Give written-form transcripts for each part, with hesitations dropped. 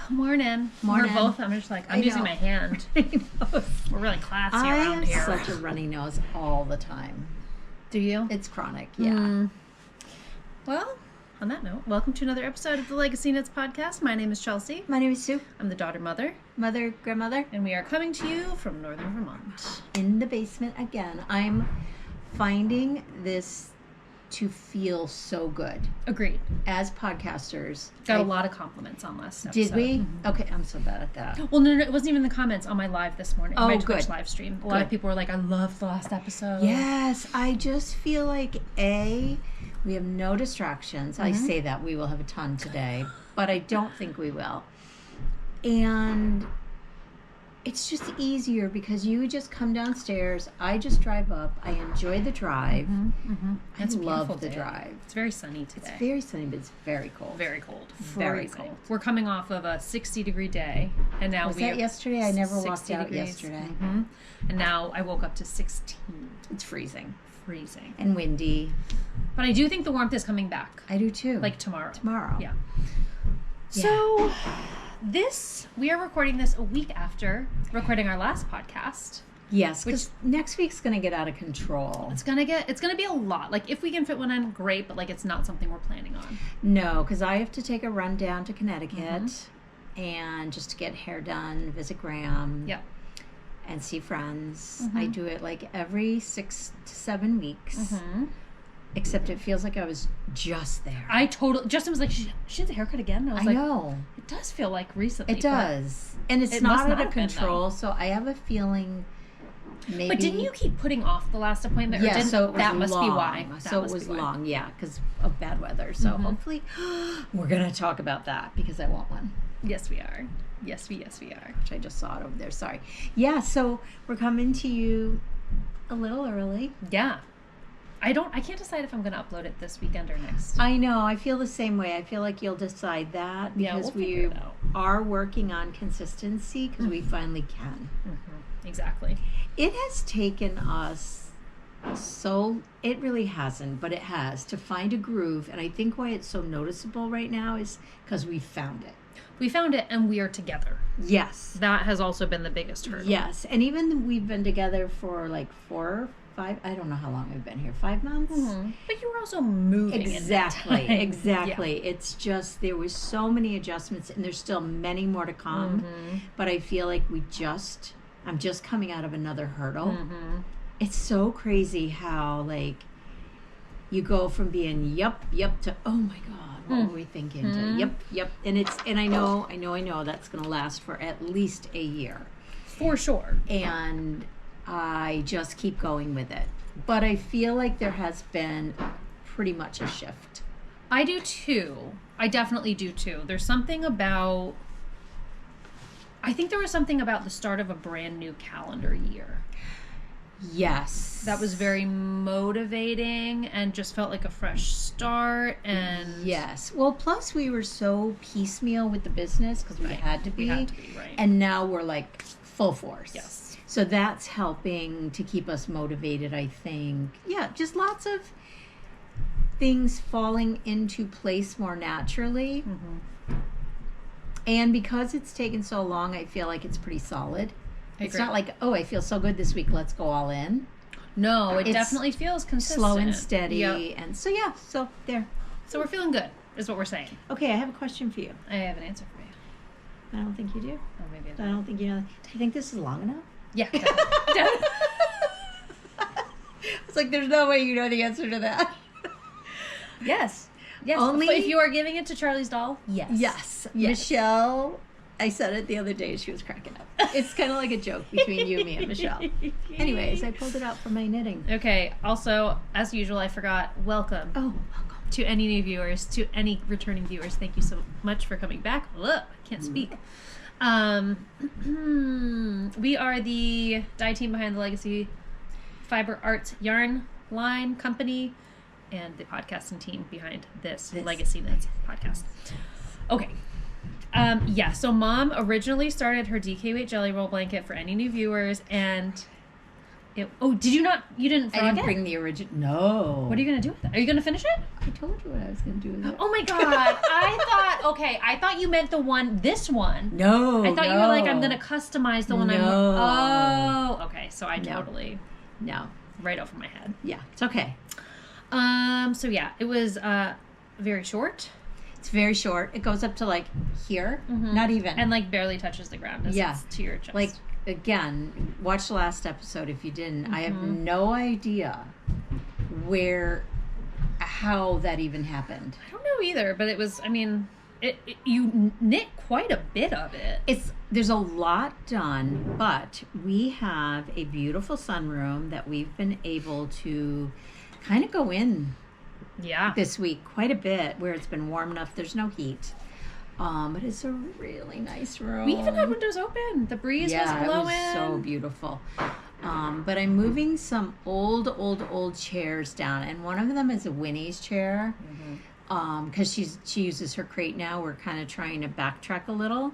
Morning. Morning. We're both, I'm just like, I'm using my hand. I know. We're really classy around here. I have such a runny nose all the time. Do you? It's chronic, yeah. Well, on that note, welcome to another episode of the LegacyKnitz podcast. My name is Chelsea. My name is Sue. I'm the daughter mother. Mother, grandmother. And we are coming to you from northern Vermont. In the basement again. I'm finding this to feel so good. Agreed. As podcasters. Got a lot of compliments on last episode. Did we? Mm-hmm. Okay, I'm so bad at that. Well, no, it wasn't even the comments on my live this morning. Oh, my good. Twitch live stream. A lot of people were like, I loved the last episode. Yes, I just feel like, we have no distractions. I say that we will have a ton today, but I don't think we will. And it's just easier because you just come downstairs. I just drive up. I enjoy the drive. I love the drive. It's very sunny today. It's very sunny, but it's very cold. Very cold. Very Freezing. cold. We're coming off of a 60-degree day, and now Was that yesterday? I never walked out yesterday. And now I woke up to 16. It's freezing. Freezing. And windy. But I do think the warmth is coming back. I do too. Like tomorrow. Tomorrow. Yeah. So we are recording this a week after recording our last podcast. Yes, because next week's going to get out of control. It's gonna be a lot. Like, if we can fit one in, great, but like, it's not something we're planning on. No, because I have to take a run down to Connecticut and just to get hair done, visit Graham. Yep. And see friends. I do it like every 6 to 7 weeks. Except it feels like I was just there. Justin was like, she has a haircut again? And I was like, know. It does feel like recently. It does. And it's not out of control, so I have a feeling maybe... But didn't you keep putting off the last appointment? Yeah, so it was that must long. be why. So it was long, yeah, because of bad weather. So hopefully we're going to talk about that because I want one. Yes, we are. Yes, we are. Which I just saw it over there. Sorry. Yeah, so we're coming to you a little early. Yeah. I can't decide if I'm going to upload it this weekend or next. I know. I feel the same way. I feel like you'll decide that because we are working on consistency because we finally can. Exactly. It has taken us it really hasn't, but it has, to find a groove. And I think why it's so noticeable right now is because we found it. We found it and we are together. Yes. That has also been the biggest hurdle. Yes. And even we've been together for like 4 or 5, I don't know how long we've been here, 5 months? But you were also moving Exactly. Yeah. It's just, there was so many adjustments and there's still many more to come. But I feel like I'm just coming out of another hurdle. It's so crazy how like you go from being yep to oh my god, what were we thinking, to yep, and I know that's going to last for at least a year for sure, and I just keep going with it. But I feel like there has been pretty much a shift. I do too. I definitely do too. There's something about, I think there was something about the start of a brand new calendar year. Yes. That was very motivating and just felt like a fresh start. And yes. Well, plus we were so piecemeal with the business because we had to be. We had to be, right. And now we're like full force. Yes. So that's helping to keep us motivated, I think. Yeah, just lots of things falling into place more naturally. And because it's taken so long, I feel like it's pretty solid. It's not like, oh, I feel so good this week, let's go all in. No, it definitely feels consistent. Slow and steady. And so, yeah, so there. So we're feeling good, is what we're saying. Okay, I have a question for you. I have an answer for you. I don't think you do. Oh, maybe I don't think you know. Do you think this is long enough? Yeah. It's like, there's no way you know the answer to that. Yes. Yes. Only if you are giving it to Charlie's doll, yes. Yes. Michelle, I said it the other day, she was cracking up. It's kind of like a joke between you, me, and Michelle. Anyways, I pulled it out from my knitting. Okay. Also, as usual, I forgot, welcome. Oh, welcome. To any new viewers, to any returning viewers, thank you so much for coming back. Look, I can't speak. We are the dye team behind the Legacy Fiber Arts Yarn line company and the podcasting team behind this LegacyKnitz podcast. Okay. So Mom originally started her DK weight jelly roll blanket for any new viewers, and did you not? You didn't frog I didn't it? bring the original. No. What are you going to do with it? Are you going to finish it? I told you what I was going to do with it. Oh my God. I thought you meant this one. No. I thought you were like, I'm going to customize the one No. okay. So I totally. No. Right over my head. Yeah, it's okay. So yeah, it was very short. It's very short. It goes up to like here, not even. And like barely touches the ground as it's to your chest. Like, again, watch the last episode if you didn't. I have no idea how that even happened. I don't know either, but it was, you knit quite a bit of it. There's a lot done, but we have a beautiful sunroom that we've been able to kind of go in this week quite a bit, where it's been warm enough. There's no heat. But it's a really nice room. We even had windows open. The breeze was blowing. It was so beautiful. But I'm moving some old chairs down, and one of them is a Winnie's chair. Because she uses her crate now. We're kind of trying to backtrack a little.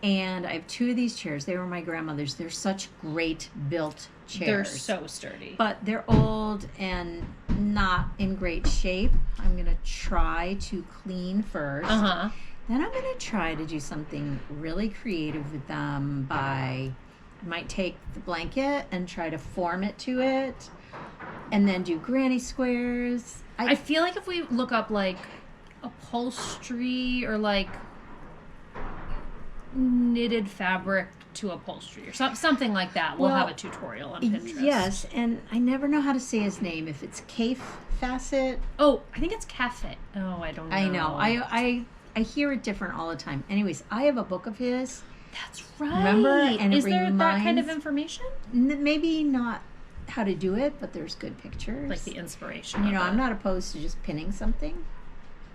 And I have two of these chairs. They were my grandmother's. They're such great built chairs. They're so sturdy. But they're old and not in great shape. I'm going to try to clean first. Then I'm going to try to do something really creative with them I might take the blanket and try to form it to it. And then do granny squares. I feel like if we look up like upholstery or like knitted fabric to upholstery or something like that, we'll have a tutorial on Pinterest. Yes, and I never know how to say his name. If it's Cafe Facet. Oh, I think it's Cafe. Oh, I don't know. I know. I hear it different all the time. Anyways, I have a book of his. That's right. Remember? And is there that kind of information? Maybe not how to do it, but there's good pictures. Like the inspiration. You know, I'm not opposed to just pinning something.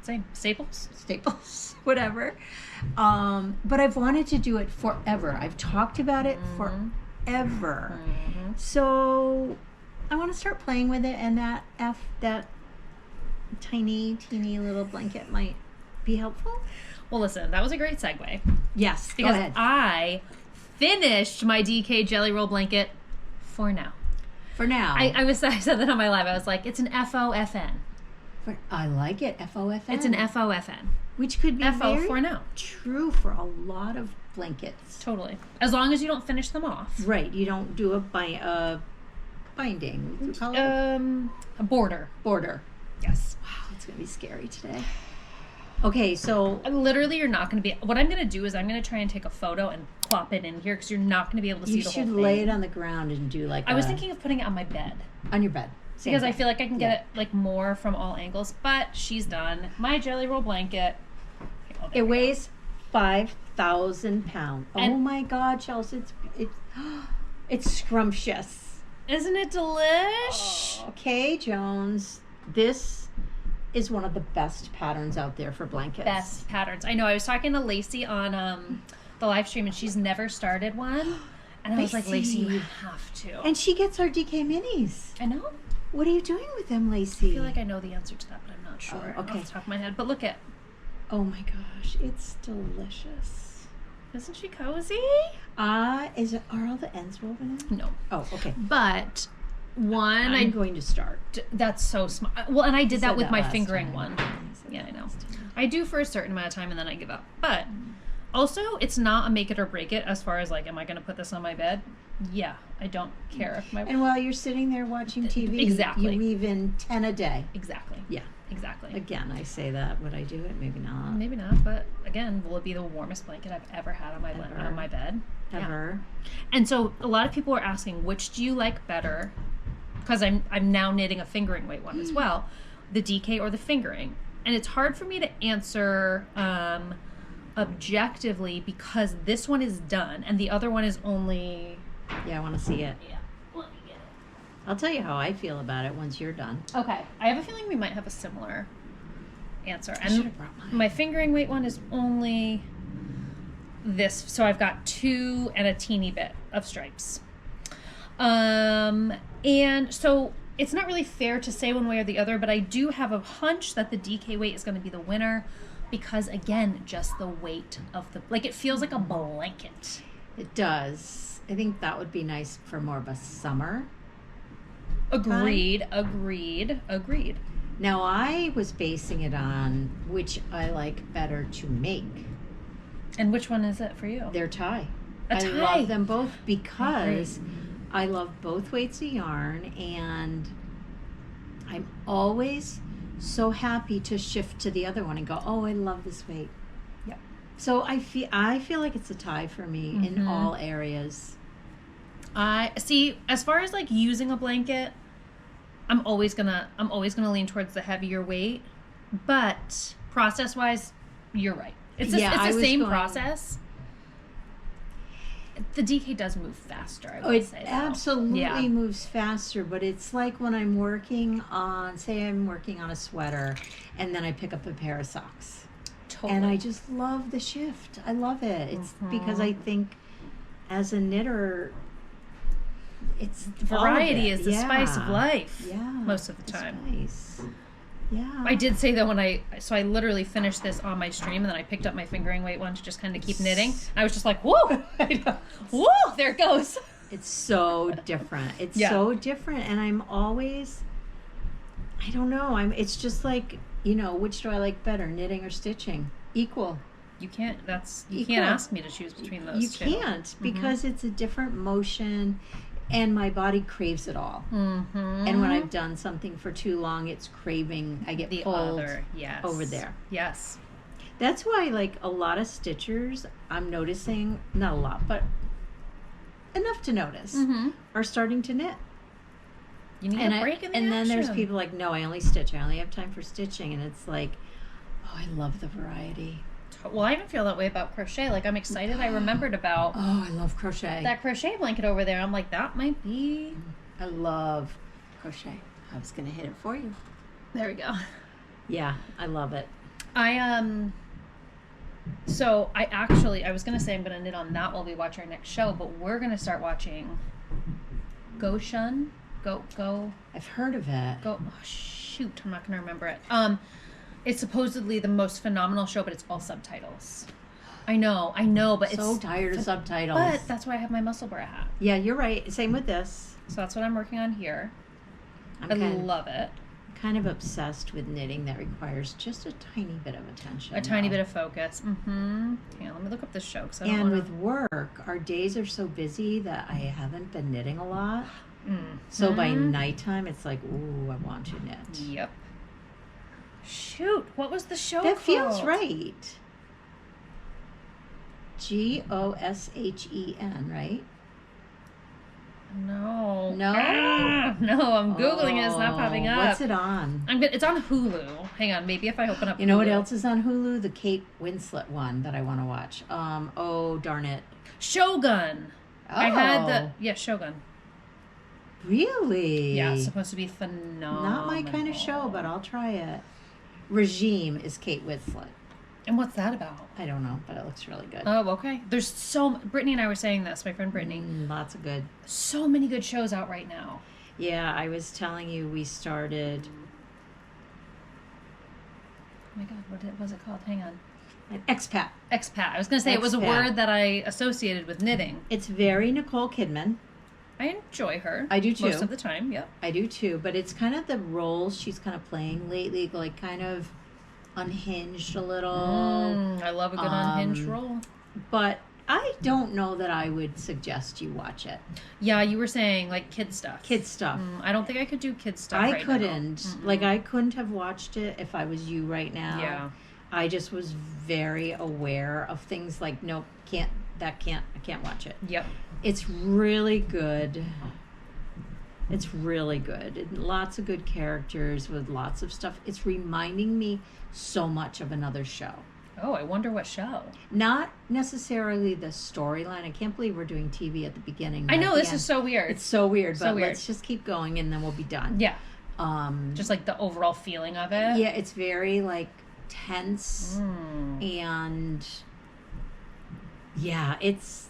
Same. Staples, whatever. But I've wanted to do it forever. I've talked about it forever. So I want to start playing with it, and that tiny, teeny little blanket might be helpful. Well, listen, that was a great segue. Yes, because go ahead. I finished my DK Jelly Roll blanket for now. For now. I said that on my live. I was like, it's an F.O.F.N. I like it. F.O.F.N. It's an F.O.F.N. Which could be F.O. very for now. True for a lot of blankets. Totally. As long as you don't finish them off. Right. You don't do a binding. What do you call it? A border. Border. Yes. Wow, it's going to be scary today. Okay, so... Literally, you're not going to be... What I'm going to do is I'm going to try and take a photo and plop it in here because you're not going to be able to see the whole thing. You should lay it on the ground and do like I was thinking of putting it on my bed. On your bed. Because I feel like I can get it like more from all angles. But she's done. My Jelly Roll blanket. It weighs 5,000 pounds. Oh my God, Chelsea. It's scrumptious. Isn't it delish? Oh, okay, Jones. This is one of the best patterns out there for blankets. Best patterns. I know. I was talking to Lacey on the live stream, and she's never started one. And I was like, Lacey, you have to. And she gets our DK minis. I know. What are you doing with them, Lacey? I feel like I know the answer to that, but I'm not sure. Okay. Off the top of my head. But look at. Oh my gosh, it's delicious. Isn't she cozy? Are all the ends woven in? No. Oh, okay. But I'm going to start. That's so smart. Well, and I did that with my fingering one. Yeah, I know. I do for a certain amount of time and then I give up. But also, it's not a make it or break it as far as like, am I going to put this on my bed? Yeah, I don't care if my... And while you're sitting there watching TV, exactly, you weave in 10 a day. Exactly. Yeah. Exactly. Again, I say that. Would I do it? Maybe not. Maybe not. But again, will it be the warmest blanket I've ever had on my bed? Ever. Yeah. And so a lot of people are asking, which do you like better? Because I'm now knitting a fingering weight one as well, the DK or the fingering. And it's hard for me to answer objectively because this one is done and the other one is only... Yeah, I want to see it. Yeah. Let me get it. I'll tell you how I feel about it once you're done. Okay. I have a feeling we might have a similar answer. I should have brought mine. My fingering weight one is only this. So I've got 2 and a teeny bit of stripes. And so it's not really fair to say one way or the other, but I do have a hunch that the DK weight is going to be the winner because, again, just the weight of the... Like, it feels like a blanket. It does. I think that would be nice for more of a summer. Agreed. Now, I was basing it on which I like better to make. And which one is it for you? They're tie. A tie. I love them both because I love both weights of yarn, and I'm always so happy to shift to the other one and go, oh, I love this weight. Yep. So I feel like it's a tie for me in all areas. I see. As far as like using a blanket, I'm always gonna lean towards the heavier weight, but process wise, you're right. It's the same process. The DK does move faster. I would say. It absolutely moves faster, but it's like when I'm working on, say, I'm working on a sweater, and then I pick up a pair of socks, and I just love the shift. I love it. It's because I think, as a knitter, it's variety is the spice of life. Yeah, most of the time. Spice. Yeah. I did say that when I literally finished this on my stream, and then I picked up my fingering weight one to just kind of keep knitting. I was just like, whoa, whoa, there it goes. It's so different. It's so different, and I'm always, I don't know. It's just like, which do I like better, knitting or stitching? Equal. You can't. You can't ask me to choose between those. You can't because it's a different motion. And my body craves it all. Mm-hmm. And when I've done something for too long, it's craving. I get pulled over there. Yes. That's why, like, a lot of stitchers, I'm noticing, not a lot, but enough to notice, are starting to knit. You need a break in the action. Then there's people like, no, I only stitch. I only have time for stitching. And it's like, oh, I love the variety. Well, I even feel that way about crochet. Like, I'm excited. I remembered about... Oh, I love crochet. That crochet blanket over there. I'm like, that might be... I love crochet. I was going to hit it for you. There we go. Yeah, I love it. So, I was going to say I'm going to knit on that while we watch our next show, but we're going to start watching Go. I've heard of it. Oh, shoot. I'm not going to remember it. It's supposedly the most phenomenal show, but it's all subtitles. I know, but it's... So tired of subtitles. But that's why I have my Musselburgh hat. Yeah, you're right. Same with this. So that's what I'm working on here. I love it. I'm kind of obsessed with knitting that requires just a tiny bit of attention. A tiny bit of focus. Mm-hmm. Hang on, let me look up this show. With work, our days are so busy that I haven't been knitting a lot. Mm-hmm. So by nighttime, it's like, ooh, I want to knit. Yep. Shoot, what was the show that called? Feels right. Goshen, right? No. No? No, I'm Googling it. It's not popping up. What's it on? It's on Hulu. Hang on, maybe if I open up You know what else is on Hulu? The Kate Winslet one that I want to watch. Oh, darn it. Shogun. Oh. I had Shogun. Really? Yeah, it's supposed to be phenomenal. Not my kind of show, but I'll try it. Regime is Kate Winslet. And what's that about? I don't know, but it looks really good. Oh, okay. There's Brittany and I were saying this, my friend Brittany. Lots of good. So many good shows out right now. Yeah, I was telling you we started... Oh my God, what was it called? Hang on. An expat. Expat. I was going to say it was a word that I associated with knitting. It's very Nicole Kidman. I enjoy her. I do too. Most of the time, yep. I do too, but it's kind of the roles she's kind of playing lately, like kind of unhinged a little. I love a good unhinged role. But I don't know that I would suggest you watch it. Yeah, you were saying like kid stuff. Kid stuff. I don't think I could do kid stuff I couldn't. Like I couldn't have watched it if I was you right now. Yeah. I just was very aware of things like, nope, I can't watch it. Yep. It's really good. It's really good. Lots of good characters with lots of stuff. It's reminding me so much of another show. Oh, I wonder what show. Not necessarily the storyline. I can't believe we're doing TV at the beginning. I know, this is so weird. It's so weird, but let's just keep going and then we'll be done. Yeah. Just like the overall feeling of it. Yeah, it's very like tense and yeah, it's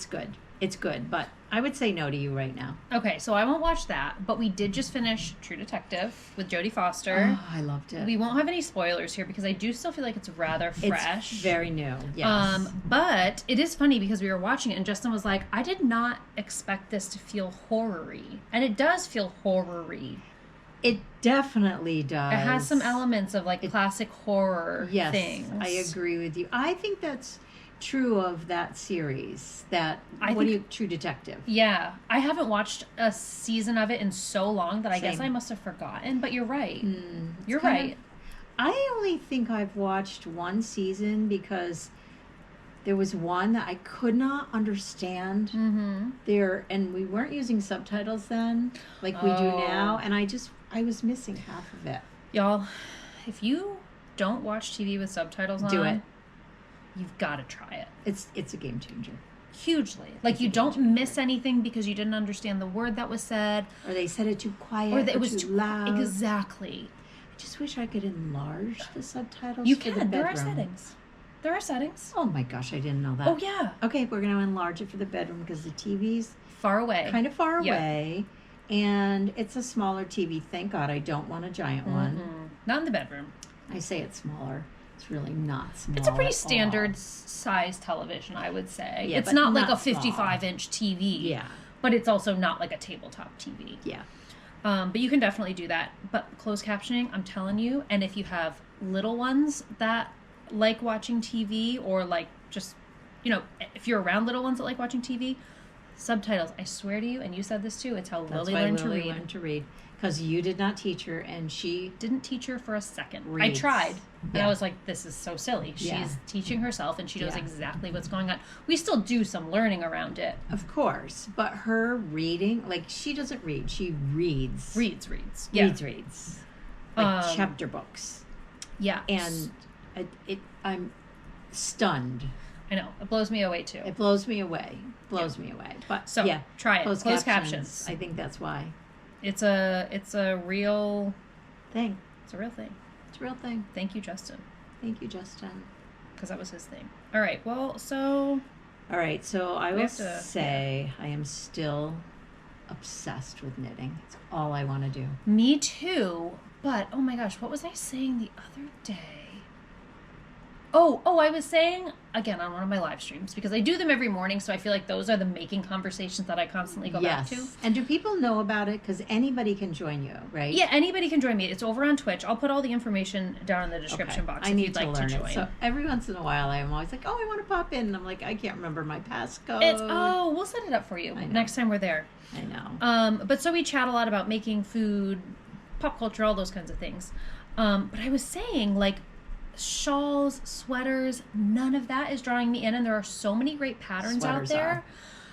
good. It's good, but I would say no to you right now. Okay, so I won't watch that, but we did just finish True Detective with Jodie Foster. Oh, I loved it. We won't have any spoilers here because I do still feel like it's rather fresh. It's very new, yes. But it is funny because we were watching it and Justin was like, I did not expect this to feel horror-y. And it does feel horror-y. It definitely does. It has some elements of like classic horror things. Yes, I agree with you. I think that's true of that series. True Detective. Yeah, I haven't watched a season of it in so long that I guess I must have forgotten. But you're right. You're right. I only think I've watched one season because there was one that I could not understand. There, and we weren't using subtitles then, like we do now, and I was missing half of it. Y'all, if you don't watch TV with subtitles on, do it. You've got to try it. It's a game changer. Hugely. Like, you don't miss anything because you didn't understand the word that was said. Or they said it too quiet, or it was too loud. Exactly. I just wish I could enlarge the subtitles You for can. the bedroom. There are settings. There are settings. Oh my gosh, I didn't know that. Oh, yeah. Okay, we're going to enlarge it for the bedroom because the TV's far away. Kind of far away. And it's a smaller TV. Thank God I don't want a giant one. Not in the bedroom. I say it's smaller. It's really not small. It's a pretty standard size television, I would say. Yeah, it's not like a small. 55-inch TV. Yeah. But it's also not like a tabletop TV. Yeah. But you can definitely do that. But closed captioning, I'm telling you, and if you have little ones that like watching TV or like just, if you're around little ones that like watching TV, subtitles, I swear to you, and you said this too, it's how Lily learned to read. Because you did not teach her, and she didn't teach her for a second. reads. I tried, and I was like, this is so silly. Yeah. She's teaching herself, and she knows exactly what's going on. We still do some learning around it. Of course, but her reading, like, she doesn't read. She reads. Reads. Yeah. Reads. Like chapter books. Yeah. And I'm stunned. I know. It blows me away, too. It blows me away. Me away. But, so, try it. Closed captions. I think that's why. It's a real thing. It's a real thing. It's a real thing. Thank you, Justin. Thank you, Justin. Because that was his thing. All right. Well, so... All right. So I will say I am still obsessed with knitting. It's all I want to do. Me too. But, oh my gosh, what was I saying the other day? Oh, I was saying, again, on one of my live streams, because I do them every morning, so I feel like those are the making conversations that I constantly go back to. And do people know about it? Because anybody can join you, right? Yeah, anybody can join me. It's over on Twitch. I'll put all the information down in the description box if you'd like to join. So every once in a while, I'm always like, I want to pop in. And I'm like, I can't remember my passcode. We'll set it up for you next time we're there. I know. But so we chat a lot about making food, pop culture, all those kinds of things. But I was saying, like, shawls, sweaters, none of that is drawing me in, and there are so many great patterns out there.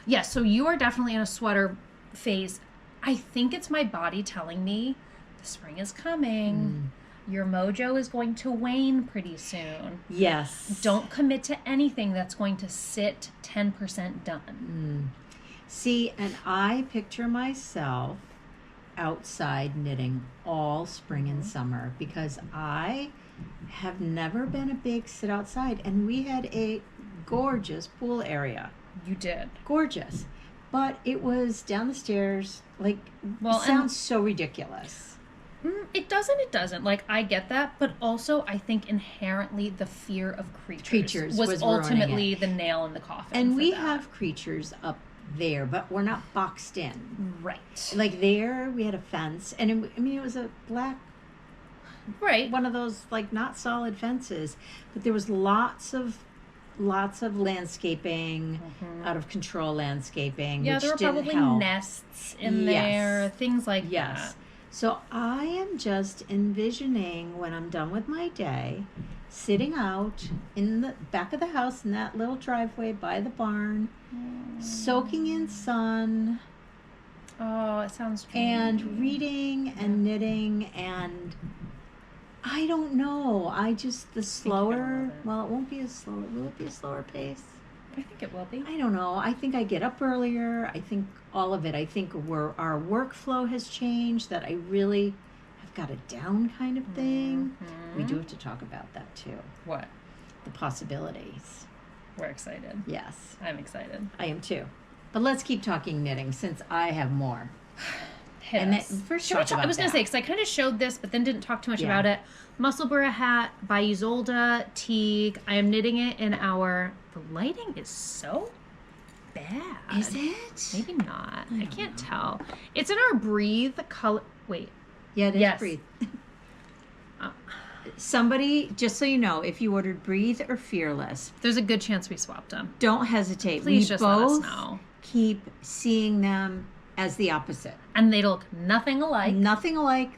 Yeah, so you are definitely in a sweater phase. I think it's my body telling me the spring is coming. Your mojo is going to wane pretty soon. Yes. Don't commit to anything that's going to sit 10% done. See, and I picture myself outside knitting all spring and summer because I have never been a big sit outside, and we had a gorgeous pool area. You did. Gorgeous. But it was down the stairs, like, it sounds so ridiculous. It doesn't. Like, I get that, but also I think inherently the fear of creatures was ultimately the nail in the coffin. And we have creatures up there, but we're not boxed in. Right. Like, there we had a fence, and it was a black, one of those, like, not solid fences, but there was lots of landscaping, out of control landscaping. Yeah, which there were didn't probably help. nests in there, things like that. So I am just envisioning when I'm done with my day, sitting out in the back of the house in that little driveway by the barn, soaking in sun. Oh, it sounds dreamy. And reading and knitting, and I don't know. The slower, it won't be as slow. Will it be a slower pace? I think it will be. I don't know. I think I get up earlier. I think all of it. I think our workflow has changed, that I really have got it down kind of thing. We do have to talk about that too. What? The possibilities. We're excited. Yes. I'm excited. I am too. But let's keep talking knitting since I have more. And then, first, I was going to say, because I kind of showed this, but then didn't talk too much about it. Musselburgh hat by Ysolda, Teague. I am knitting it in our... The lighting is so bad. Is it? Maybe not. I can't tell. It's in our Breathe color... Wait. Yeah, it is Breathe. Somebody, just so you know, if you ordered Breathe or Fearless... There's a good chance we swapped them. Don't hesitate. Please just let us know. Keep seeing them as the opposite. And they look nothing alike. Nothing alike.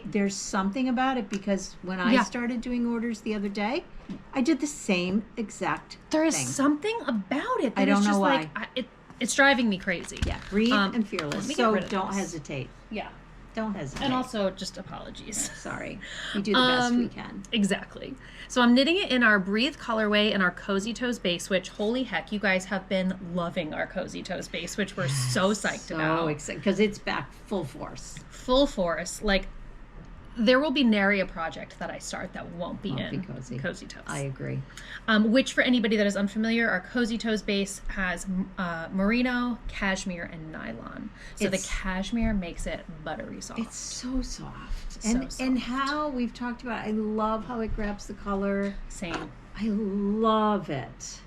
There's something about it because when I started doing orders the other day, I did the same exact There is something about it that I don't is know just why. It's driving me crazy. Yeah, Breathe and Fearless. So don't hesitate. Yeah. Don't hesitate. And also, just apologies. Sorry. We do the best we can. Exactly. So I'm knitting it in our Breathe colorway and our Cozy Toes base, which, holy heck, you guys have been loving our Cozy Toes base, which we're so psyched about. So excited, because it's back full force. Full force. Like, there will be nary a project that I start that won't be Cozy Toes. I agree. Which, for anybody that is unfamiliar, our Cozy Toes base has merino, cashmere, and nylon. So the cashmere makes it buttery soft. It's so soft. And how we've talked about it, I love how it grabs the color. Same. I love it.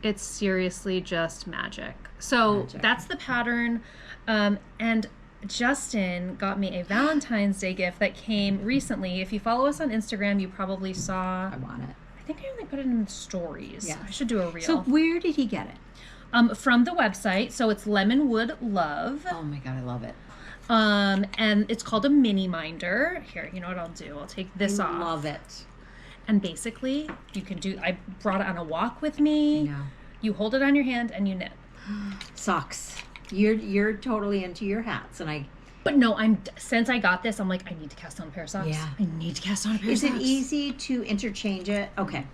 It's seriously just magic. So that's the pattern. And Justin got me a Valentine's Day gift that came recently. If you follow us on Instagram, you probably saw... I want it. I think I only put it in stories. Yeah. I should do a reel. So where did he get it? From the website. So it's Lemonwood Love. Oh my God, I love it. And it's called a mini minder. Here, you know what I'll do? I'll take this off. I love it. And basically, you can do... I brought it on a walk with me. I know. You hold it on your hand and you knit. Socks. You're totally into your hats, and But no, since I got this, I'm like, I need to cast on a pair of socks. Yeah. I need to cast on a pair of socks. Is it easy to interchange it? Okay.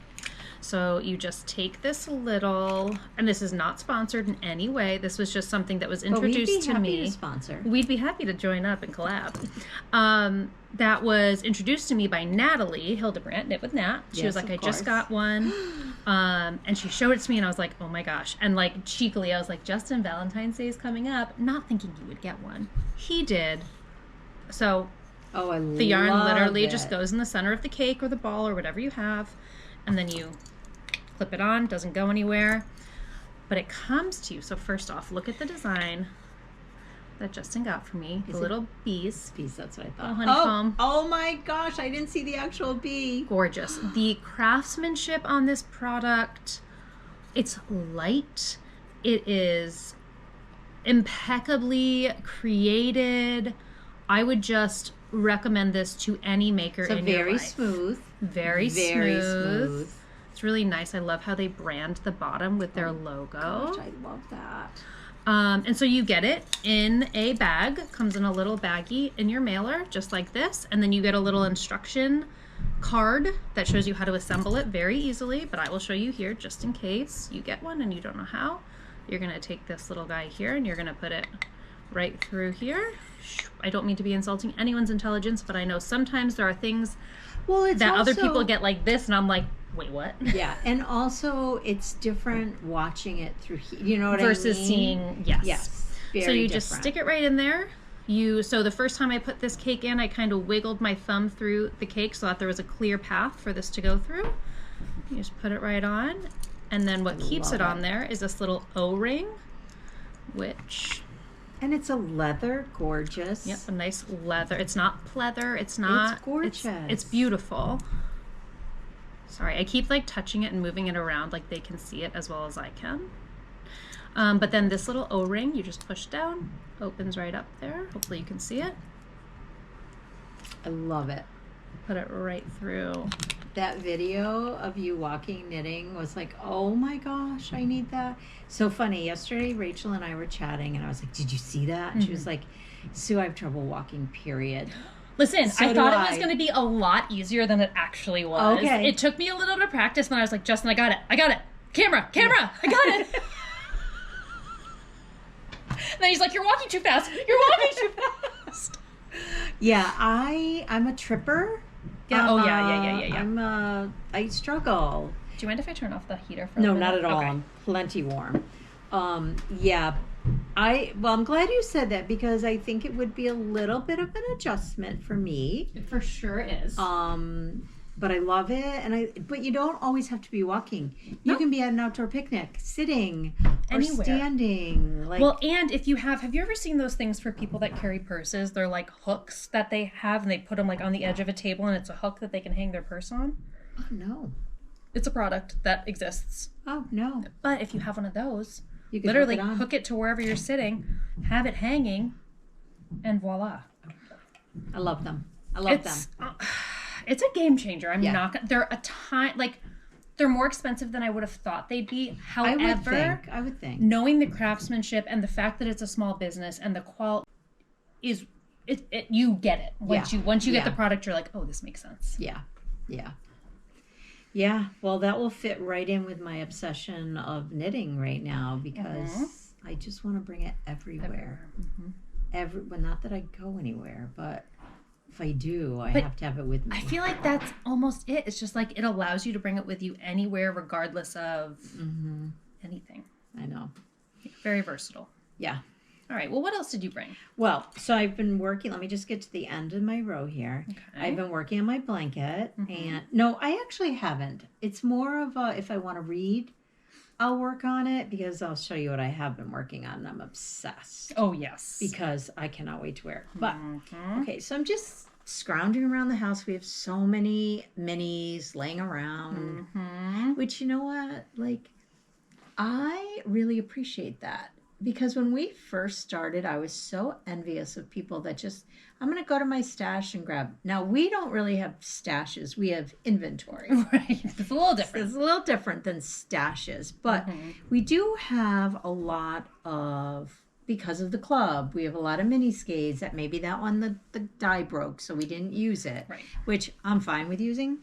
So you just take this little, and this is not sponsored in any way. This was just something that was introduced to me. We'd be happy to sponsor. We'd be happy to join up and collab. That was introduced to me by Natalie Hildebrandt, Knit with Nat. She was like, I just got one. And she showed it to me, and I was like, oh my gosh. And like cheekily, I was like, Justin, Valentine's Day is coming up. Not thinking you would get one. He did. So the yarn literally just goes in the center of the cake or the ball or whatever you have. And then you clip it on, doesn't go anywhere. But it comes to you. So first off, look at the design that Justin got for me. The little bees. Bees, that's what I thought. Honeycomb. Oh my gosh, I didn't see the actual bee. Gorgeous. The craftsmanship on this product, it's light. It is impeccably created. I would just recommend this to any maker in your life. Smooth. Very smooth. It's really nice. I love how they brand the bottom with their logo. Gosh, I love that. And so you get it in a bag. Comes in a little baggie in your mailer, just like this. And then you get a little instruction card that shows you how to assemble it very easily. But I will show you here just in case you get one and you don't know how. You're going to take this little guy here and you're going to put it right through here. I don't mean to be insulting anyone's intelligence, but I know sometimes there are things that other people get like this, and I'm like, wait, what? Yeah, and also it's different watching it through, you know what I mean? Versus seeing, yes. Very so you different. just stick it right in there. So the first time I put this cake in, I kind of wiggled my thumb through the cake so that there was a clear path for this to go through. You just put it right on. And then what keeps it on there is this little O-ring, which... And it's a leather, gorgeous. Yep, a nice leather. It's not pleather. It's not... It's gorgeous. It's beautiful. Sorry, I keep like touching it and moving it around like they can see it as well as I can. But then this little O-ring, you just push down, opens right up there. Hopefully you can see it. I love it. Put it right through. That video of you walking knitting was like, oh my gosh, I need that. So funny. Yesterday, Rachel and I were chatting, and I was like, did you see that? And she was like, Sue, I have trouble walking, period. Listen, I thought it was going to be a lot easier than it actually was. Okay. It took me a little to practice, and I was like, Justin, I got it. Camera, I got it. And then he's like, you're walking too fast. Yeah, I'm a tripper. Yeah. I struggle. Do you mind if I turn off the heater for a No, minute? not at all. Okay. I'm plenty warm. Yeah. I'm glad you said that because I think it would be a little bit of an adjustment for me. It for sure is. But I love it, but you don't always have to be walking. You can be at an outdoor picnic, sitting, anywhere. Or standing. Well, and if you have you ever seen those things for people that carry purses? They're like hooks that they have, and they put them like on the edge of a table, and it's a hook that they can hang their purse on. Oh no! It's a product that exists. Oh no! But if you have one of those, you can literally hook it to wherever you're sitting, have it hanging, and voila! I love them. I love them. It's a game changer. I'm not gonna. They're a ton. Like, they're more expensive than I would have thought they'd be. However, I would think knowing the craftsmanship and the fact that it's a small business and the quality is it you get it once you get the product. You're like, oh, this makes sense. Yeah. Well, that will fit right in with my obsession of knitting right now because I just want to bring it everywhere. Well, not that I go anywhere, but if I do, I have to have it with me. I feel like that's almost it. It's just like it allows you to bring it with you anywhere, regardless of anything. I know. Very versatile. Yeah. All right. Well, what else did you bring? Well, so I've been working. Let me just get to the end of my row here. Okay. I've been working on my blanket. And no, I actually haven't. It's more of a, if I want to read, I'll work on it because I'll show you what I have been working on. And I'm obsessed. Oh, yes. Because I cannot wait to wear it. But, okay, so I'm just scrounging around the house. We have so many minis laying around. Which, you know what? Like, I really appreciate that. Because when we first started, I was so envious of people that just, I'm going to go to my stash and grab. Now, we don't really have stashes. We have inventory. Right. It's a little different. It's a little different than stashes. But we do have a lot of, because of the club, we have a lot of mini skates that maybe that one, the die broke, so we didn't use it. Right. Which I'm fine with using.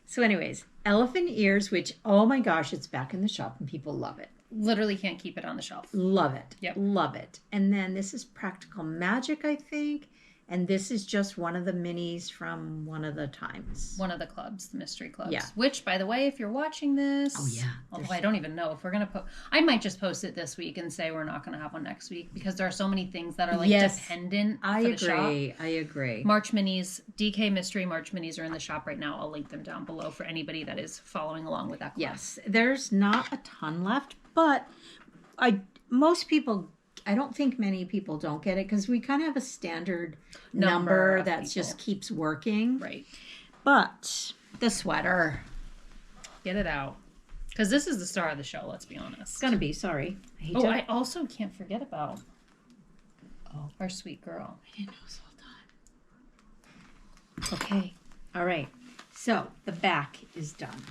So anyways, elephant ears, which, oh my gosh, it's back in the shop and people love it. Literally can't keep it on the shelf. Love it. Yep. Love it. And then this is Practical Magic, I think. And this is just one of the minis from one of the times. One of the clubs, the mystery clubs. Yeah. Which, by the way, if you're watching this... Oh, yeah. Although I don't even know if we're going to post... I might just post it this week and say we're not going to have one next week because there are so many things that are, like, dependent for the shop. I agree. March minis, DK Mystery March minis are in the shop right now. I'll link them down below for anybody that is following along with that club. Yes. There's not a ton left, but most people... I don't think many people don't get it because we kind of have a standard number that just keeps working. Right. But the sweater. Get it out. Because this is the star of the show, let's be honest. It's going to be, sorry. I also can't forget about our sweet girl. I didn't know it was all done. Okay. All right. So the back is done.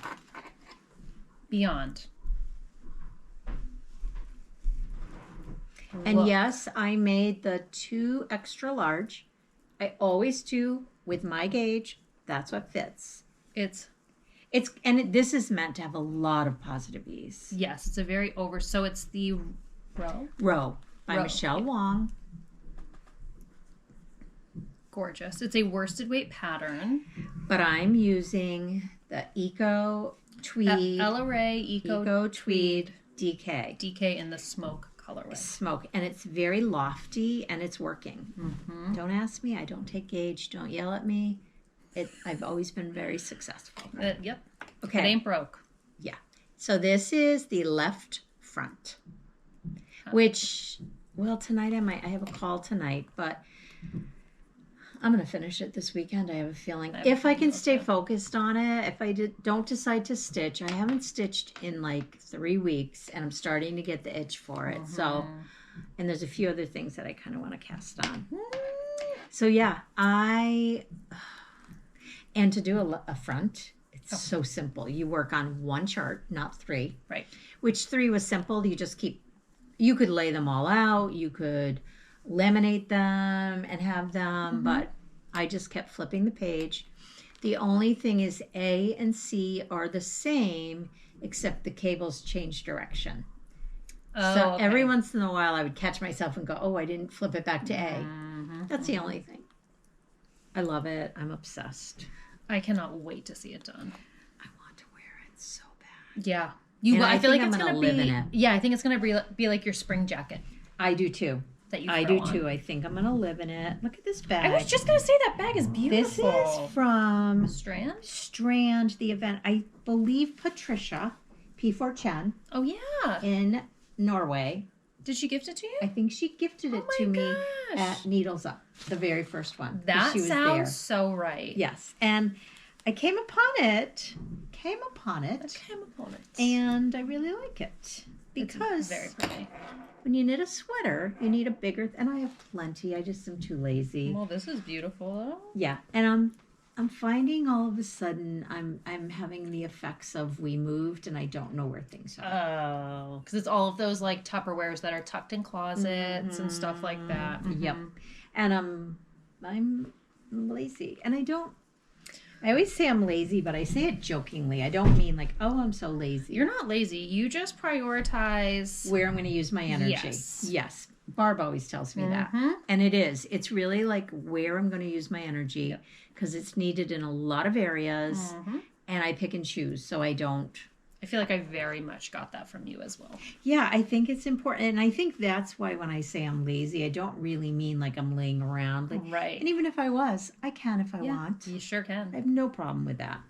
Beyond. And yes, I made the 2 extra large. I always do with my gauge. That's what fits. This is meant to have a lot of positive ease. Yes, it's a very so it's the Row by Michelle Wong. Gorgeous. It's a worsted weight pattern. But I'm using the Eco Tweed. LRA Eco Tweed DK. DK in the smoke colorway. Smoke, and it's very lofty and it's working. Don't ask me. I don't take gauge. Don't yell at me. I've always been very successful. Yep. Okay. It ain't broke. Yeah. So this is the left front, which, well, tonight I have a call tonight, but I'm going to finish it this weekend. I have a feeling if I can stay focused on it, if I don't decide to stitch, I haven't stitched in like 3 weeks and I'm starting to get the itch for it. So, and there's a few other things that I kind of want to cast on. So yeah, and to do a front, it's so simple. You work on 1 chart, not 3. Right. Which 3 was simple. You could lay them all out. You could laminate them and have them, but I just kept flipping the page. The only thing is A and C are the same, except the cables change direction. So every once in a while I would catch myself and go, oh, I didn't flip it back to A. That's the only thing. I love it. I'm obsessed. I cannot wait to see it done. I want to wear it so bad. Yeah. I feel like it's going to live in it. Yeah, I think it's going to be like your spring jacket. I do too. That you I do too. I think I'm going to live in it. Look at this bag. I was just going to say that bag is beautiful. This is from Strand, the event. I believe Patricia, P4Chen. Oh, yeah. In Norway. Did she gift it to you? I think she gifted it to me at Needles Up, the very first one. That sounds so right. Yes. And I came upon it. And I really like it. Because it's very pretty. When you knit a sweater, you need a bigger, and I have plenty. I just am too lazy. Well, this is beautiful, though. Yeah. And I'm finding all of a sudden I'm having the effects of we moved and I don't know where things are. Oh, because it's all of those like Tupperwares that are tucked in closets and stuff like that. Mm-hmm. Yep. And I'm lazy, and I always say I'm lazy, but I say it jokingly. I don't mean like, oh, I'm so lazy. You're not lazy. You just prioritize where I'm going to use my energy. Yes. Barb always tells me that. And it is. It's really like where I'm going to use my energy because it's needed in a lot of areas. And I pick and choose, so I don't. I feel like I very much got that from you as well. Yeah, I think it's important. And I think that's why when I say I'm lazy, I don't really mean like I'm laying around. Like, right. And even if I was, I can if I want. You sure can. I have no problem with that.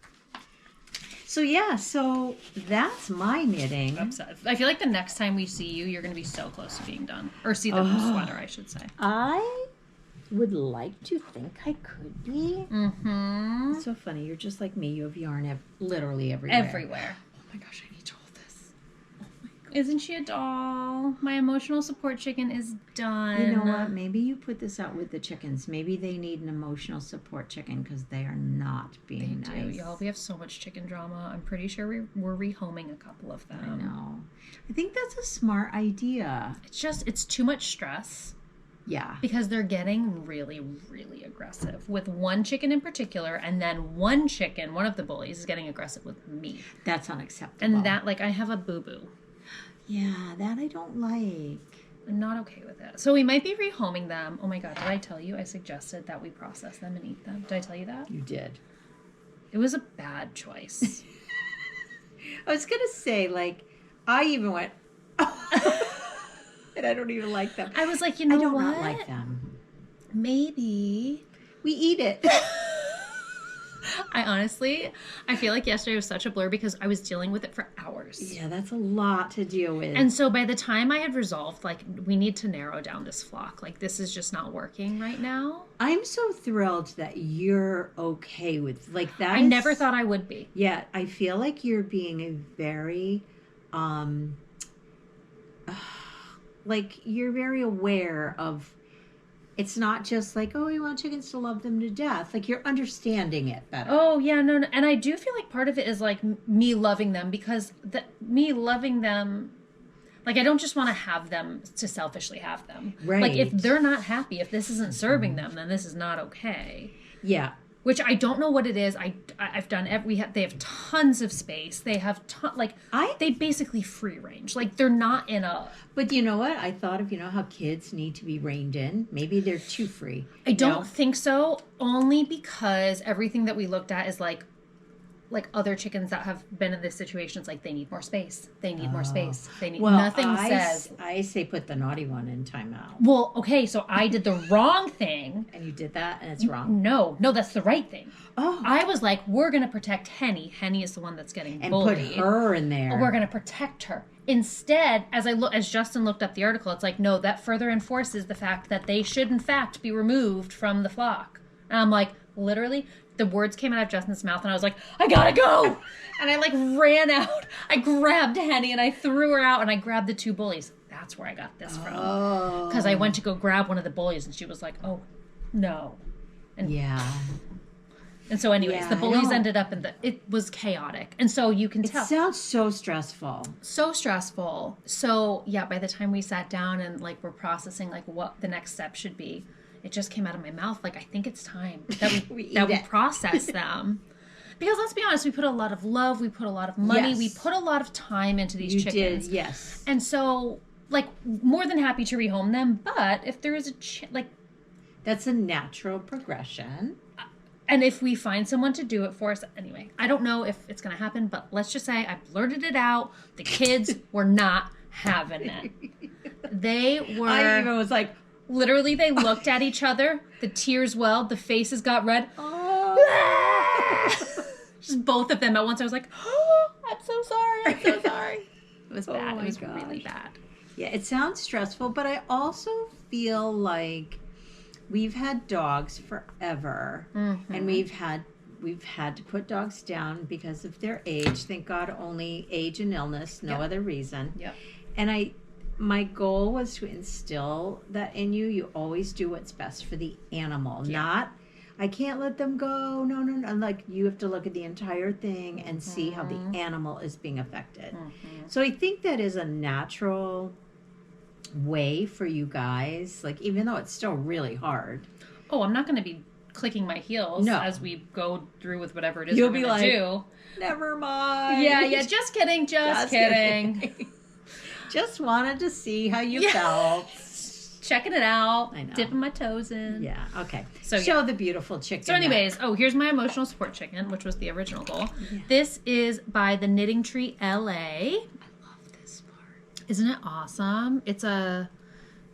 So that's my knitting. I feel like the next time we see you, you're going to be so close to being done. Or see the sweater, I should say. I would like to think I could be. It's so funny. You're just like me. You have yarn literally everywhere. Oh my gosh, I need to hold this. Oh my god. Isn't she a doll? My emotional support chicken is done. You know what? Maybe you put this out with the chickens. Maybe they need an emotional support chicken because they are not being nice. They do, y'all. We have so much chicken drama. I'm pretty sure we're rehoming a couple of them. I know. I think that's a smart idea. It's too much stress. Yeah. Because they're getting really, really aggressive with one chicken in particular, and then one of the bullies, is getting aggressive with me. That's unacceptable. And that, like, I have a boo-boo. Yeah, that I don't like. I'm not okay with it. So we might be rehoming them. Oh my god, did I tell you I suggested that we process them and eat them? Did I tell you that? You did. It was a bad choice. I was going to say, like, I even went... And I don't even like them. I was like, you know what? I do not like them. Maybe. We eat it. I feel like yesterday was such a blur because I was dealing with it for hours. Yeah, that's a lot to deal with. And so by the time I had resolved, like, we need to narrow down this flock. Like, this is just not working right now. I'm so thrilled that you're okay with, like, that. I never thought I would be. Yeah, I feel like you're being a very, like, you're very aware of, it's not just like, oh, we want chickens to love them to death. Like, you're understanding it better. Oh, yeah, no. And I do feel like part of it is, like, me loving them because me loving them, like, I don't just want to have them to selfishly have them. Right. Like, if they're not happy, if this isn't serving them, then this is not okay. Yeah. Which I don't know what it is. I've done they have tons of space. They have they basically free range. Like, they're not in a. But you know what? I thought of, you know how kids need to be reined in. Maybe they're too free. I don't think so. Only because everything that we looked at is like other chickens that have been in this situation. It's like they need more space. They need more space. They need nothing says. I say put the naughty one in timeout. Well, okay, so I did the wrong thing. And you did that, and it's wrong. No, that's the right thing. Oh, I was like, we're gonna protect Henny. Henny is the one that's getting bullied. And put her in there. We're gonna protect her. Instead, as Justin looked up the article, it's like, no, that further enforces the fact that they should in fact be removed from the flock. And I'm like, literally. The words came out of Justin's mouth, and I was like, I gotta go! And I, like, ran out. I grabbed Henny, and I threw her out, and I grabbed the two bullies. That's where I got this from. Because I went to go grab one of the bullies, and she was like, oh, no. And, yeah. And so, anyways, the bullies ended up it was chaotic. And so you can tell. It sounds so stressful. So stressful. So, yeah, by the time we sat down and, like, we're processing, like, what the next step should be, it just came out of my mouth. Like, I think it's time that we process them. Because let's be honest, we put a lot of love, we put a lot of money, we put a lot of time into these chickens. You did, yes. And so, like, more than happy to rehome them, but if there is that's a natural progression. And if we find someone to do it for us, anyway, I don't know if it's going to happen, but let's just say I blurted it out. The kids were not having it. They were. I even was like, literally, they looked at each other. The tears welled. The faces got red. oh. Just both of them at once. I was like, oh, I'm so sorry. I'm so sorry. It was bad. Oh, it was gosh. really bad. Yeah, it sounds stressful, but I also feel like we've had dogs forever, and we've had to put dogs down because of their age. Thank God, only age and illness, no other reason. Yep. And my goal was to instill that in you. You always do what's best for the animal, not I can't let them go. No. Like, you have to look at the entire thing and see how the animal is being affected. So I think that is a natural way for you guys. Like, even though it's still really hard. Oh, I'm not going to be clicking my heels as we go through with whatever it is You'll we're be going to like, do. Never mind. Yeah, just kidding, just kidding. Just wanted to see how you felt. Checking it out. I know. Dipping my toes in. Yeah, okay. So show the beautiful chicken. So anyways, here's my emotional support chicken, which was the original goal. Yeah. This is by the Knitting Tree LA. I love this part. Isn't it awesome? It's I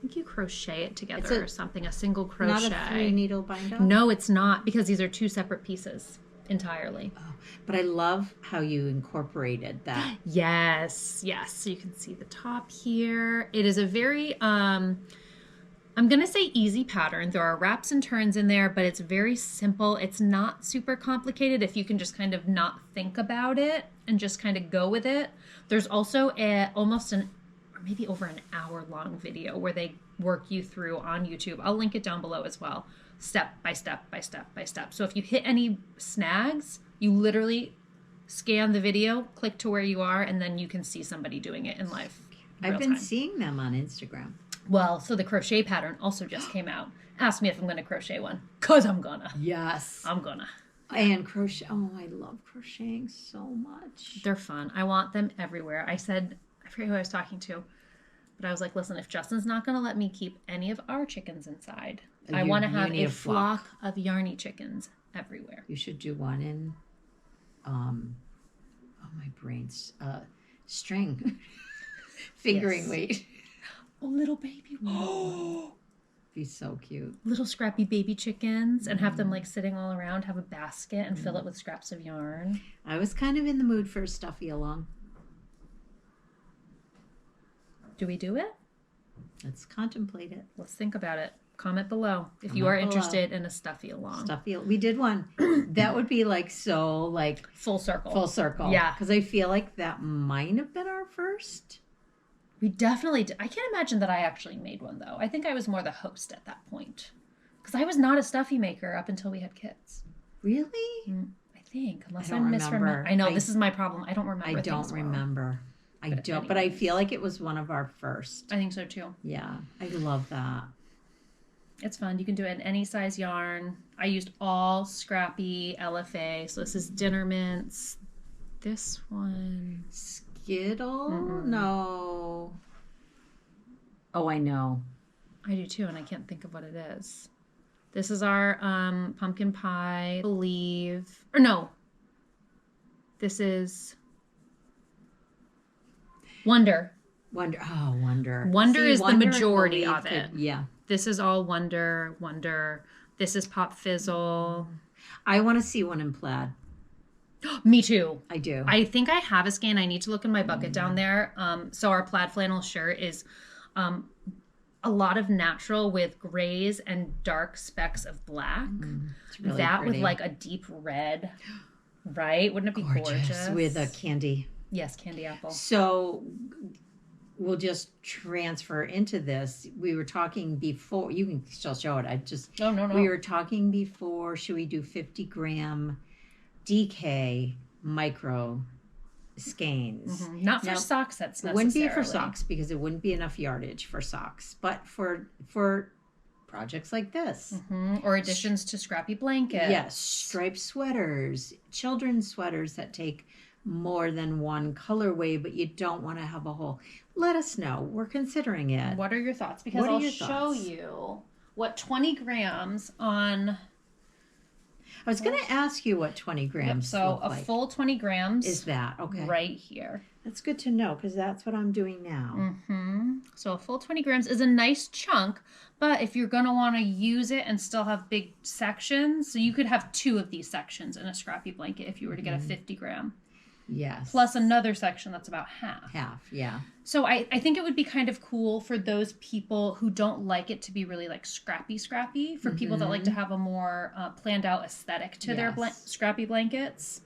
think you crochet it together or something, a single crochet. Not a 3-needle bind-up? No, it's not, because these are 2 separate pieces entirely. Oh, but I love how you incorporated that. Yes. So you can see the top here. It is a very I'm going to say easy pattern. There are wraps and turns in there, but it's very simple. It's not super complicated if you can just kind of not think about it and just kind of go with it. There's also almost or maybe over an hour long video where they work you through on YouTube. I'll link it down below as well. Step by step by step by step. So if you hit any snags, you literally scan the video, click to where you are, and then you can see somebody doing it in live. I've been seeing them on Instagram. Well, so the crochet pattern also just came out. Ask me if I'm going to crochet one. Because I'm going to. Yes. I'm going to. And crochet. Oh, I love crocheting so much. They're fun. I want them everywhere. I forget who I was talking to, but I was like, listen, if Justin's not going to let me keep any of our chickens inside, I want to have a flock of yarny chickens everywhere. You should do one in, my brain's, string. Fingering weight. Oh, little baby. Oh, be so cute. Little scrappy baby chickens, and have them like sitting all around, have a basket and fill it with scraps of yarn. I was kind of in the mood for a stuffy along. Do we do it? Let's contemplate it. Let's think about it. Comment below if you are interested in a stuffy along. We did one. That would be full circle. Full circle. Yeah. Because I feel like that might have been our first. We definitely did. I can't imagine that I actually made one, though. I think I was more the host at that point. Because I was not a stuffy maker up until we had kids. Really? I think. Unless I don't remember. I know, this is my problem. I don't remember. I don't remember. But I feel like it was one of our first. I think so, too. Yeah. I love that. It's fun. You can do it in any size yarn. I used all scrappy LFA. So this is Dinner Mints. This one... Skittle? No. Oh, I know. I do too, and I can't think of what it is. This is our pumpkin pie, I believe. Or no. This is Wonder. Wonder. Oh, Wonder. Wonder is the majority of it. Yeah. This is all Wonder. This is Pop Fizzle. I want to see one in plaid. Me too. I do. I think I have a skein. I need to look in my bucket down there. So our plaid flannel shirt is a lot of natural with grays and dark specks of black. It's really pretty. With like a deep red, right? Wouldn't it be gorgeous? With a candy. Yes, candy apple. So we'll just transfer into this. We were talking before. You can still show it. No. We were talking before. Should we do 50-gram DK micro skeins? Not for sock sets necessarily. It wouldn't be for socks because it wouldn't be enough yardage for socks, but for projects like this. Or additions to scrappy blankets. Yes, striped sweaters, children's sweaters that take more than one colorway, but you don't want to have a whole. Let us know. We're considering it. What are your thoughts? Because I'll show you what 20 grams on... I was going to ask you what 20 grams So look a like. full 20 grams Is that, okay. right here. That's good to know because that's what I'm doing now. So a full 20 grams is a nice chunk, but if you're going to want to use it and still have big sections, so you could have 2 of these sections in a scrappy blanket if you were to get a 50 gram. Yes. Plus another section that's about half. Half, yeah. So I think it would be kind of cool for those people who don't like it to be really like scrappy, for people that like to have a more planned out aesthetic to their scrappy blankets.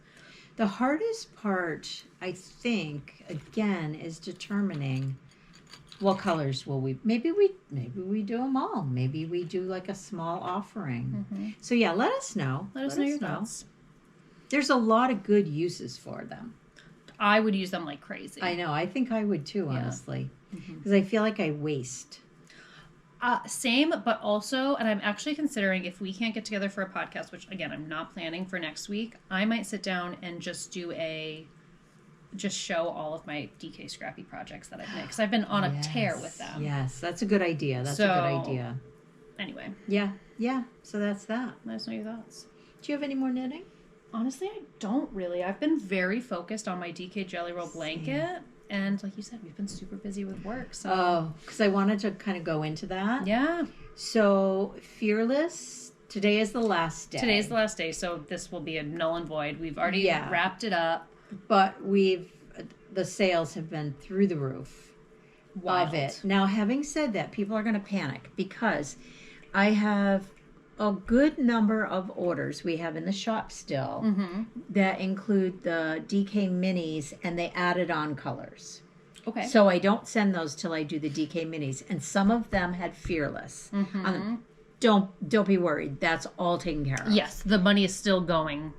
The hardest part, I think, again, is determining what colors will we. Maybe we do them all. Maybe we do like a small offering. So yeah, let us know. Let us know your thoughts. There's a lot of good uses for them. I would use them like crazy. I know. I think I would too, honestly, because I feel like I waste. Same, but also, and I'm actually considering if we can't get together for a podcast, which again, I'm not planning for next week, I might sit down and just show all of my DK Scrappy projects that I've made. Because I've been on a tear with them. Yes, that's a good idea. That's a good idea. Anyway. Yeah. So that's that. Let us know your thoughts. Do you have any more knitting? Honestly, I don't really. I've been very focused on my DK Jelly Roll blanket. And like you said, we've been super busy with work. So because I wanted to kind of go into that. Yeah. So Fearless, today is the last day. Today's the last day, so this will be a null and void. We've already wrapped it up. But the sales have been through the roof of it. Now, having said that, people are going to panic because I have a good number of orders we have in the shop still that include the DK minis, and they added on colors. Okay. So I don't send those till I do the DK minis, and some of them had Fearless. Don't be worried. That's all taken care of. Yes, the money is still going.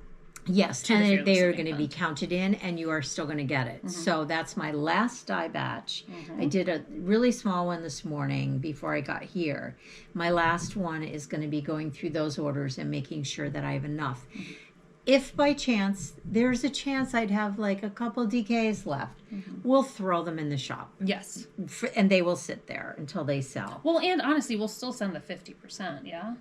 Yes, and they are going to be counted in, and you are still going to get it. So that's my last dye batch. I did a really small one this morning before I got here. My last one is going to be going through those orders and making sure that I have enough. If by chance, there's a chance I'd have like a couple DKs left, we'll throw them in the shop. Yes. And they will sit there until they sell. Well, and honestly, we'll still send the 50%, yeah?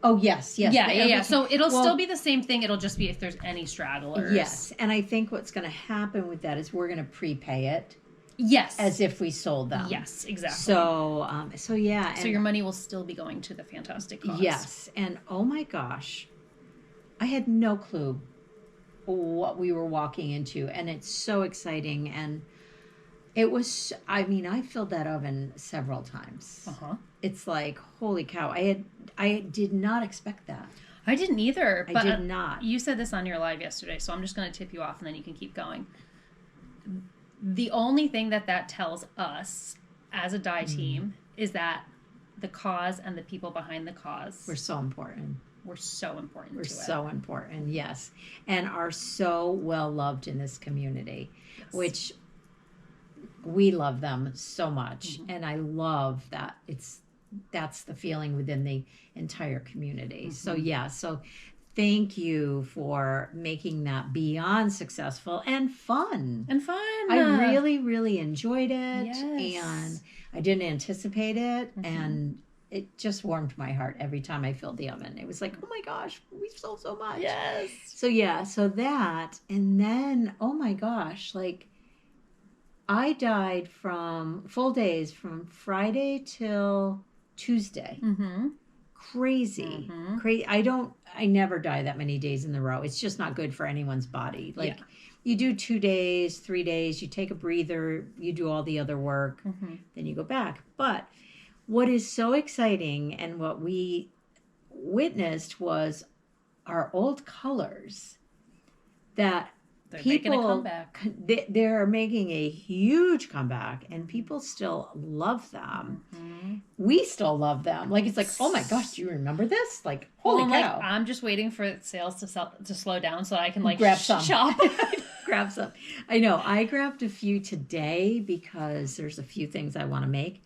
Oh, yes. Yeah. So it'll still be the same thing. It'll just be if there's any stragglers. Yes. And I think what's going to happen with that is we're going to prepay it. Yes. As if we sold them. Yes, exactly. So yeah. So your money will still be going to the fantastic cause. Yes. And oh my gosh, I had no clue what we were walking into. And it's so exciting. And it was, I filled that oven several times. It's like, holy cow. I did not expect that. I didn't either. I did not. You said this on your live yesterday, so I'm just going to tip you off and then you can keep going. The only thing that tells us as a dye team is that the cause and the people behind the cause We're so important. We're so important. We're so important, yes. And are so well loved in this community, which we love them so much. And I love that that's the feeling within the entire community. So thank you for making that beyond successful and fun. I really, really enjoyed it. Yes. And I didn't anticipate it. And it just warmed my heart every time I filled the oven. It was like, oh my gosh, we sold so much. Yes. So that, and then, oh my gosh, like I dyed from full days from Friday till Tuesday. Crazy. I never dye that many days in a row. It's just not good for anyone's body. Like you do 2 days, 3 days, you take a breather, you do all the other work, then you go back. But what is so exciting and what we witnessed was our old colors that they're making a comeback. They're making a huge comeback, and people still love them. We still love them. Like, it's like, oh my gosh, do you remember this? Like, holy cow. Like, I'm just waiting for sales to slow down so I can like grab some. Shop. Grab some. I know. I grabbed a few today because there's a few things I want to make,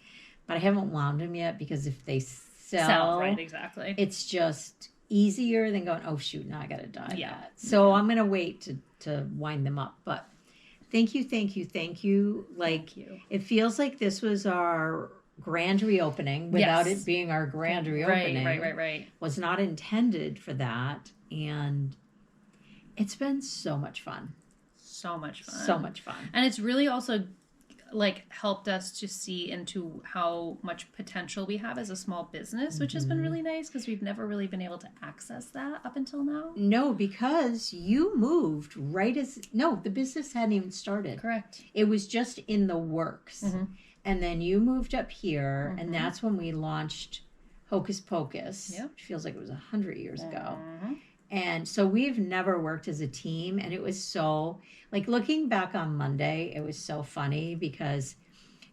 but I haven't wound them yet because if they sell, right, exactly. It's just easier than going, oh shoot, now I got to dye that. So I'm going to wait to wind them up. But thank you. Like, it feels like this was our grand reopening without it being our grand reopening. Right. Was not intended for that. and it's been so much fun. So much fun. So much fun. And it's really also like helped us to see into how much potential we have as a small business, which has been really nice because we've never really been able to access that up until now. No, because you moved the business hadn't even started. Correct. It was just in the works. And then you moved up here, and that's when we launched Hocus Pocus, which feels like it was 100 years ago. And so we've never worked as a team, and it was so, like, looking back on Monday, it was so funny because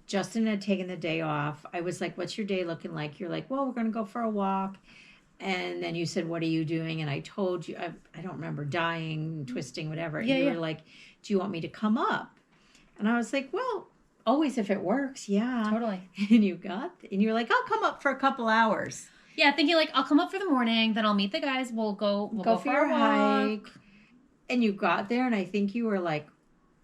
Justin had taken the day off. I was like, what's your day looking like? You're like, well, we're going to go for a walk. And then you said, what are you doing? And I told you, I don't remember, dying, twisting, whatever. And you were like, do you want me to come up? And I was like, well, always if it works, yeah. Totally. And you were like, I'll come up for a couple hours. Yeah, thinking like, I'll come up for the morning, then I'll meet the guys, we'll go for your hike. And you got there, and I think you were like,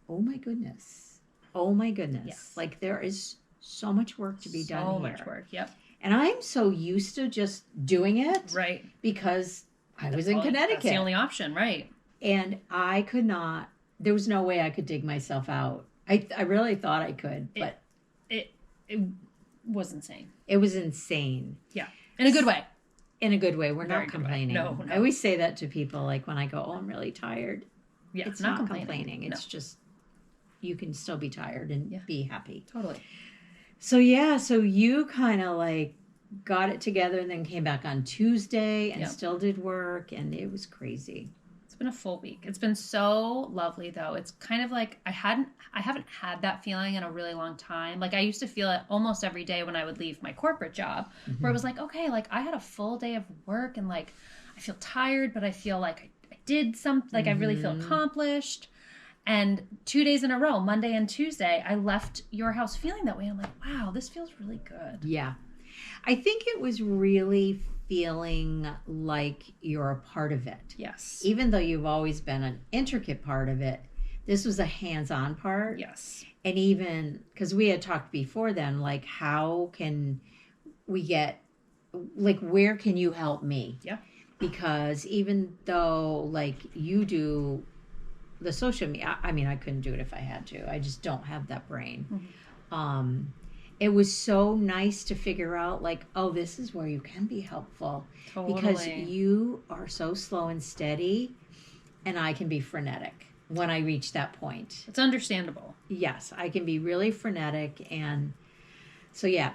oh my goodness. Yes. Like, there is so much work to be done here. So much work, yep. And I'm so used to just doing it. Right. Because I was in Connecticut. That's the only option, right. And I could not, there was no way I could dig myself out. I really thought I could, but. It was insane. It was insane. Yeah. In a good way. In a good way. We're Very not complaining. No. I always say that to people, like when I go, oh, I'm really tired. Yeah, it's not complaining. It's just, you can still be tired and be happy. Totally. So you kind of like got it together and then came back on Tuesday and still did work, and it was crazy. It's been a full week. It's been so lovely, though. It's kind of like I haven't had that feeling in a really long time. Like, I used to feel it almost every day when I would leave my corporate job, where it was like, okay, like I had a full day of work, and like I feel tired, but I feel like I did something. Like, I really feel accomplished. And 2 days in a row, Monday and Tuesday, I left your house feeling that way. I'm like, wow, this feels really good. Yeah, I think it was really feeling like you're a part of it. Yes. Even though you've always been an intricate part of it, this was a hands-on part. Yes. And even, because we had talked before then, like, how can we get, like, where can you help me? Yeah. Because even though, like, you do the social media, I mean, I couldn't do it if I had to. I just don't have that brain. It was so nice to figure out, like, oh, this is where you can be helpful. Totally. Because you are so slow and steady, and I can be frenetic when I reach that point. It's understandable. Yes, I can be really frenetic. And so, yeah.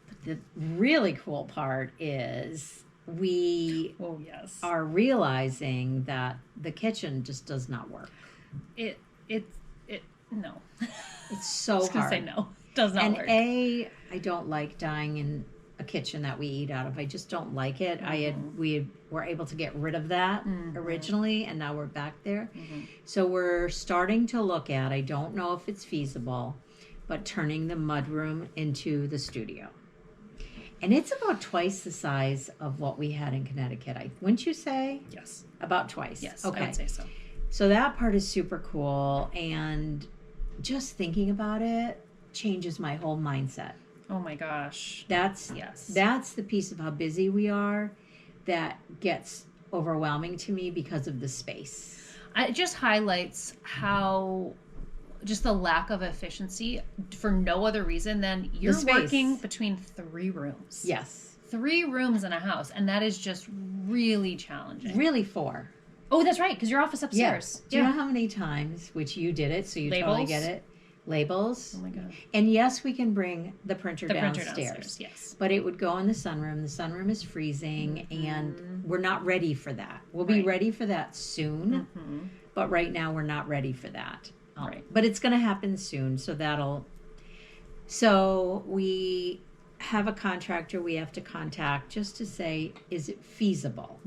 But the really cool part is we are realizing that the kitchen just does not work. No. It's so hard. I was going to say no. Does not work. And I don't like dying in a kitchen that we eat out of. I just don't like it. We were able to get rid of that originally, and now we're back there. So we're starting to look at, I don't know if it's feasible, but turning the mudroom into the studio. And it's about twice the size of what we had in Connecticut. Wouldn't you say? Yes. About twice. Yes, okay. I would say so. So that part is super cool, and just thinking about it changes my whole mindset. Oh my gosh. That's the piece of how busy we are that gets overwhelming to me because of the space. It just highlights how just the lack of efficiency for no other reason than you're working between 3 rooms. Yes. 3 rooms in a house, and that is just really challenging. Really 4. Oh, that's right, because your office upstairs. Yeah. Do you know how many times, which you did it, so you totally get it, labels? Oh my gosh. And yes, we can bring the printer downstairs. Yes. But it would go in the sunroom. The sunroom is freezing, and we're not ready for that. We'll be ready for that soon, but right now we're not ready for that. But it's going to happen soon, so we have a contractor we have to contact just to say, is it feasible?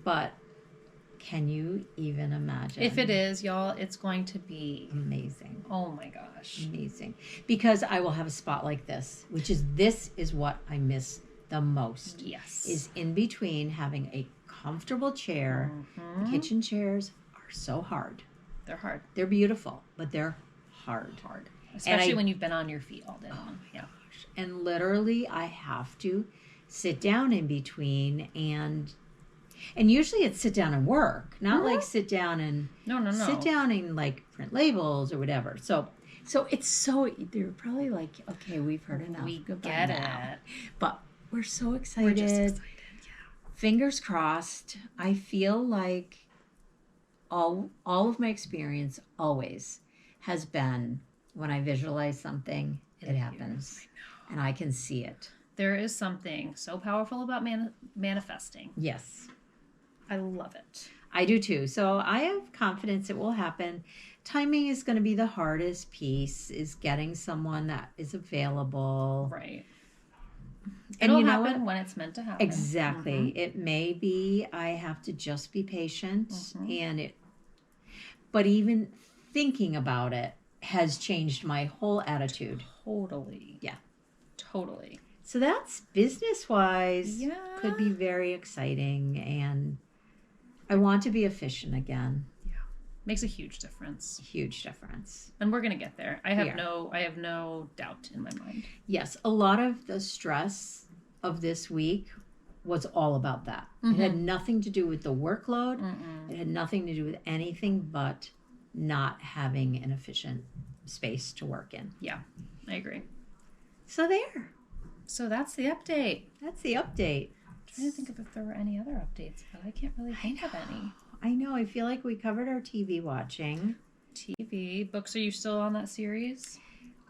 But can you even imagine? If it is, y'all, it's going to be amazing. Oh my gosh. Amazing. Because I will have a spot like this is what I miss the most. Yes. Is in between having a comfortable chair. Kitchen chairs are so hard. They're hard. They're beautiful, but they're hard. Especially when you've been on your feet all day long. Yeah. And literally I have to sit down in between, and And usually it's sit down and work, not like sit down and No. sit down and like print labels or whatever. So it's so they're probably like, okay, we've heard enough. We Goodbye get now. it. But we're so excited. We're just excited. Yeah. Fingers crossed. I feel like all of my experience always has been when I visualize something, it happens. I know. And I can see it. There is something so powerful about manifesting. Yes. I love it. I do too. So I have confidence it will happen. Timing is going to be the hardest piece, is getting someone that is available. Right. And It'll you know happen what? when it's meant to happen. Exactly. It may be I have to just be patient but even thinking about it has changed my whole attitude. Totally. Yeah. Totally. So that's business-wise. Yeah. Could be very exciting, and I want to be efficient again. Yeah. Makes a huge difference. Huge difference. And we're going to get there. I have no doubt in my mind. Yes, a lot of the stress of this week was all about that. It had nothing to do with the workload. It had nothing to do with anything but not having an efficient space to work in. Yeah, I agree. So there. So that's the update. That's the update. I'm trying to think of if there were any other updates, but I can't really think of any. I know. I feel like we covered our TV watching. TV. Books, are you still on that series?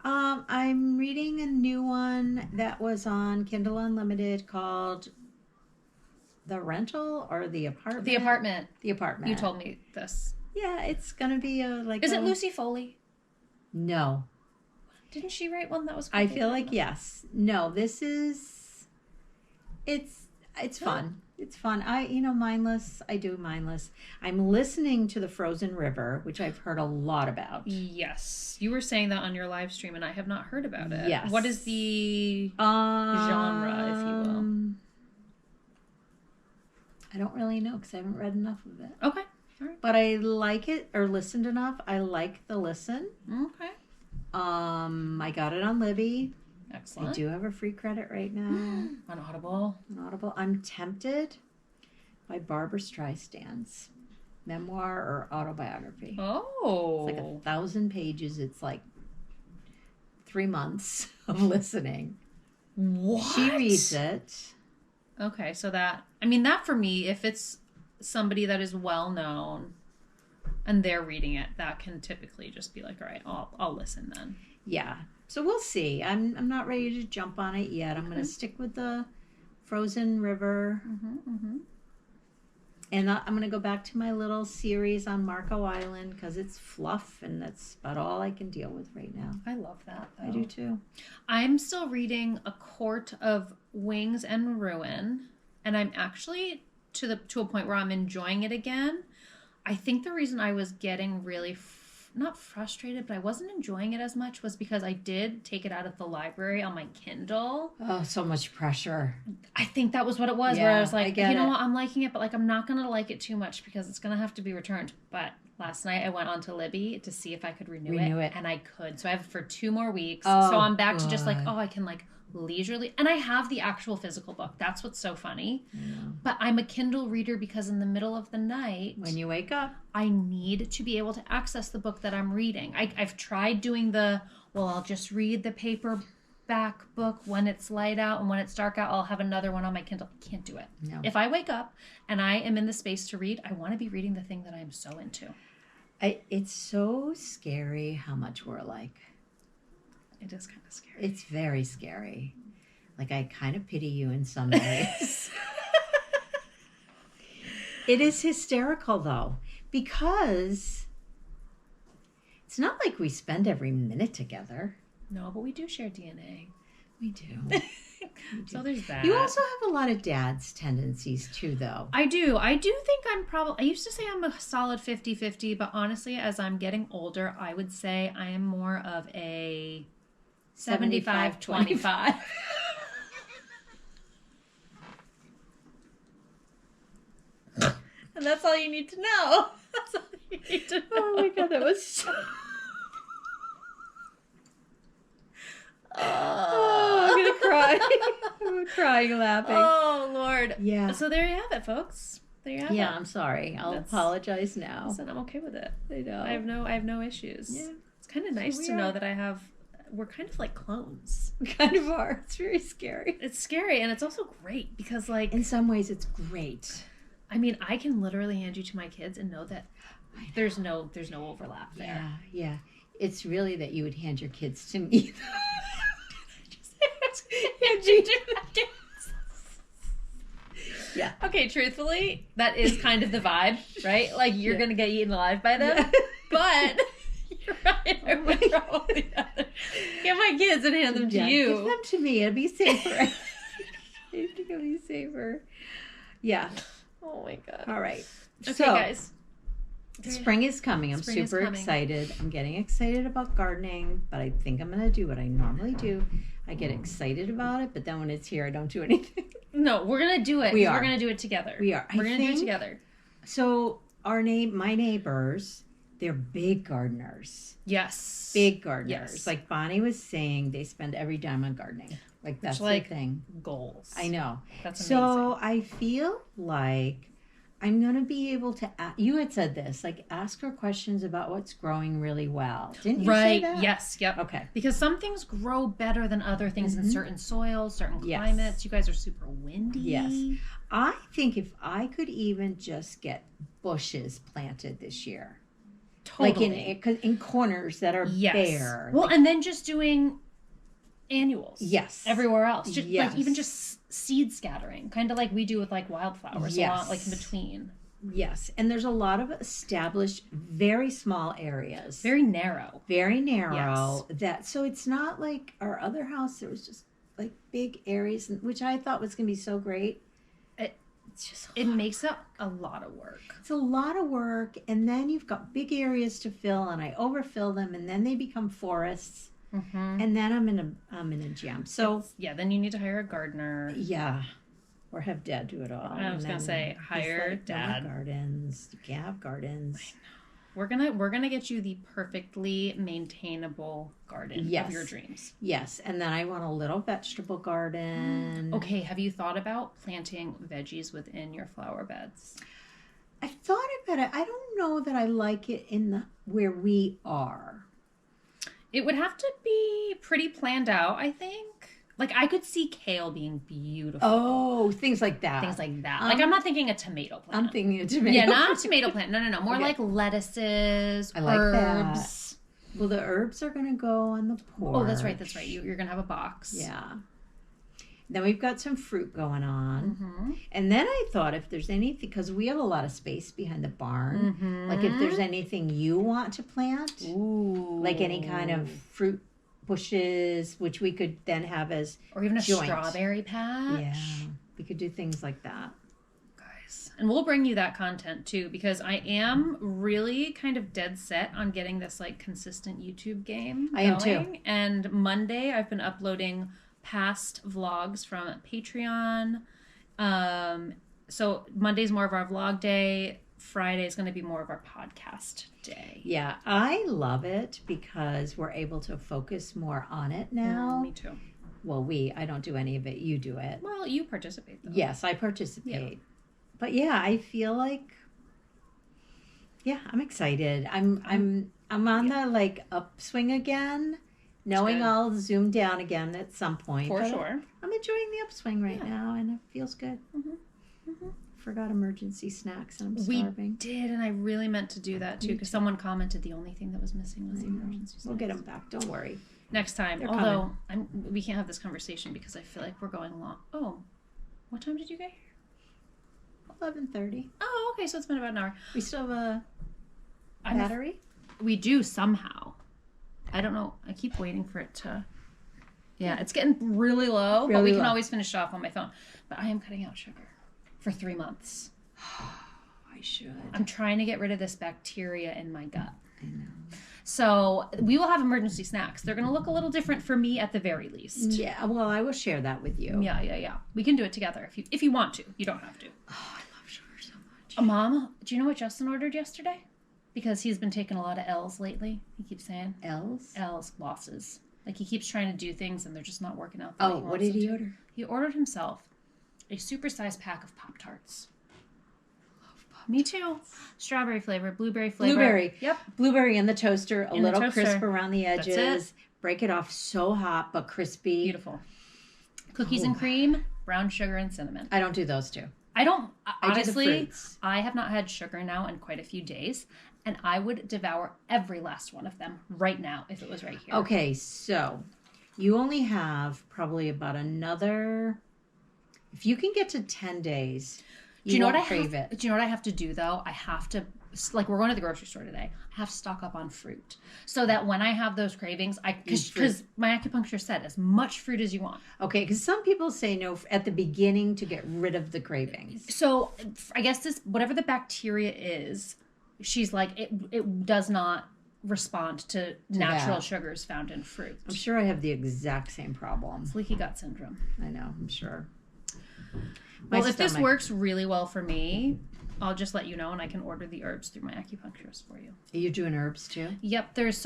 I'm reading a new one that was on Kindle Unlimited called The Rental or The Apartment? The Apartment. The Apartment. You told me this. Yeah, it's going to be Is it Lucy Foley? No. Didn't she write one that was I feel like yes. No, this is it's fun. It's fun. Mindless. I do mindless. I'm listening to The Frozen River, which I've heard a lot about. Yes. You were saying that on your live stream and I have not heard about it. Yes. What is the genre, if you will? I don't really know because I haven't read enough of it. Okay. All right. But I like it or listened enough. I like the listen. Okay. I got it on Libby. Excellent. I do have a free credit right now. On Audible. On Audible. I'm tempted by Barbara Streisand's memoir or autobiography. Oh. It's like 1,000 pages. It's like 3 months of listening. What? She reads it. Okay, so that for me, if it's somebody that is well known and they're reading it, that can typically just be like, all right, I'll listen then. Yeah. So we'll see. I'm not ready to jump on it yet. I'm going to stick with the Frozen River. And I'm going to go back to my little series on Marco Island because it's fluff and that's about all I can deal with right now. I love that, though. I do too. I'm still reading A Court of Wings and Ruin, and I'm actually to a point where I'm enjoying it again. I think the reason I was getting really not frustrated, but I wasn't enjoying it as much was because I did take it out of the library on my Kindle. Oh, so much pressure. I think that was what it was, where I was like, you know what, I'm liking it, but like I'm not going to like it too much because it's going to have to be returned. But last night I went on to Libby to see if I could renew it, and I could. So I have it for 2 more weeks. So I'm back to just like, I can like leisurely, and I have the actual physical book. That's what's so funny. But I'm a Kindle reader because in the middle of the night, when you wake up, I need to be able to access the book that I'm reading. I've tried doing I'll just read the paperback book when it's light out, and when it's dark out I'll have another one on my Kindle. Can't do it. No. If I wake up and I am in the space to read, I want to be reading the thing that I'm so into. It's so scary how much we're alike. It is kind of scary. It's very scary. Like, I kind of pity you in some ways. It is hysterical, though, because it's not like we spend every minute together. No, but we do share DNA. We do. So there's that. You also have a lot of dad's tendencies, too, though. I do. I do think I used to say I'm a solid 50-50, but honestly, as I'm getting older, I would say I am more of a 75-25. And that's all you need to know. That's all you need to know. Oh my God, that was so... I'm going to cry. I'm crying laughing. Oh, Lord. Yeah. So there you have it, folks. there you have it. Yeah, I'm sorry. I'll apologize now. Listen, I'm okay with it. I know. I have no issues. Yeah. It's kind of nice to know that we're kind of like clones. We kind of are. It's very scary. It's scary, and it's also great because, like, in some ways, it's great. I mean, I can literally hand you to my kids and know that there's no overlap there. Yeah. It's really that you would hand your kids to me. Yeah. Okay, truthfully, that is kind of the vibe, right? Like, you're going to get eaten alive by them. Yeah. But you're right. I would probably rather get my kids and hand them to you. Give them to me. It'd be safer. I think it'll be safer. Yeah. Oh, my God. All right. Okay, so, guys. Spring is coming. I'm super excited. I'm getting excited about gardening, but I think I'm going to do what I normally do. I get excited about it, but then when it's here, I don't do anything. No, we're going to do it. We're going to do it together. We are. We're going to do it together. So my neighbors, they're big gardeners. Yes. Big gardeners. Yes. Like Bonnie was saying, they spend every dime on gardening. Like, that's the thing. Goals. I know. That's amazing. So I feel like I'm going to be able to, you had said this, like, ask her questions about what's growing really well. Didn't you say that? Yes. Yep. Okay. Because some things grow better than other things in certain soils, certain climates. You guys are super windy. Yes. I think if I could even just get bushes planted this year. Totally. Like in corners that are bare. Well, and then just doing annuals. Yes. Everywhere else. Just, like, even just seed scattering, kind of like we do with, like, wildflowers. Yes. Like in between. Yes. And there's a lot of established, very small areas. Very narrow. Yes. So it's not like our other house. There was just like big areas, which I thought was going to be so great. It makes it a lot of work. It's a lot of work. And then you've got big areas to fill, and I overfill them, and then they become forests. Mm-hmm. And then I'm in a jam. So then you need to hire a gardener. Yeah, or have Dad do it all. I was gonna say hire Dad. Gardens. You can't have gardens. I know. We're gonna get you the perfectly maintainable garden of your dreams. Yes, and then I want a little vegetable garden. Okay, have you thought about planting veggies within your flower beds? I've thought about it. I don't know that I like it where we are. It would have to be pretty planned out, I think. Like, I could see kale being beautiful. Oh, things like that. Like, I'm not thinking a tomato plant. I'm thinking a tomato plant. Yeah, not a tomato plant. No. More like lettuces, herbs. That. Well, the herbs are going to go on the porch. Oh, that's right. You're going to have a box. Yeah. Then we've got some fruit going on. Mm-hmm. And then I thought if there's anything, because we have a lot of space behind the barn, like if there's anything you want to plant, like any kind of fruit bushes, which we could then have as or even a strawberry patch. Yeah, we could do things like that. Guys, and we'll bring you that content too, because I am really kind of dead set on getting this like consistent YouTube game going. I am too. And Monday I've been uploading past vlogs from Patreon. So Monday's more of our vlog day. Friday is going to be more of our podcast day. Yeah, I love it because we're able to focus more on it now. Me too. Well, I don't do any of it. You do it. Well, you participate though. Yes, I participate. Yeah. But yeah, I feel like I'm excited. I'm on the like upswing again. Knowing I'll zoom down again at some point. For sure. I'm enjoying the upswing right now, and it feels good. Forgot emergency snacks, and I'm starving. We did, and I really meant to do that, too, because someone commented the the only thing that was missing was the emergency snacks. We'll get them back. Don't worry. Next time. They're Although, we can't have this conversation because I feel like we're going long. Oh, what time did you get here? 11:30. Oh, okay, so it's been about an hour. We still have a battery? We do somehow. I don't know. I keep waiting for it to... Yeah, it's getting really low, but we can always finish it off on my phone. But I am cutting out sugar for 3 months. I should. I'm trying to get rid of this bacteria in my gut. I know. So we will have emergency snacks. They're going to look a little different for me at the very least. Yeah, well, I will share that with you. Yeah. We can do it together if you want to. You don't have to. Oh, I love sugar so much. Mom, do you know what Justin ordered yesterday? Because he's been taking a lot of L's lately. He keeps saying. L's? L's, losses. Like he keeps trying to do things and they're just not working out. Oh, what did he order? He ordered himself a supersized pack of Pop-Tarts. Me too. Strawberry flavor, blueberry flavor. Blueberry. Yep. Blueberry in the toaster, a In the little toaster. crisp around the edges. That's it. Break it off so hot but crispy. Beautiful. Cookies and cream, brown sugar and cinnamon. I don't do those two. I don't, I do the honestly, fruits. I have not had sugar now in quite a few days, and I would devour every last one of them right now if it was right here. Okay, so you only have probably about another, if you can get to 10 days, Do you know what I crave have? it. Do you know what I have to do though? I have to, like, we're going to the grocery store today. I have to stock up on fruit so that when I have those cravings, because my acupuncturist said as much fruit as you want. Okay, because some people say no at the beginning to get rid of the cravings. So I guess this, whatever the bacteria is, she's like, it does not respond to natural that. sugars found in fruit. I'm sure I have the exact same problem. It's leaky gut syndrome. I know, I'm sure. Well, if this works really well for me, I'll just let you know, and I can order the herbs through my acupuncturist for you. Are you doing herbs too? Yep. There's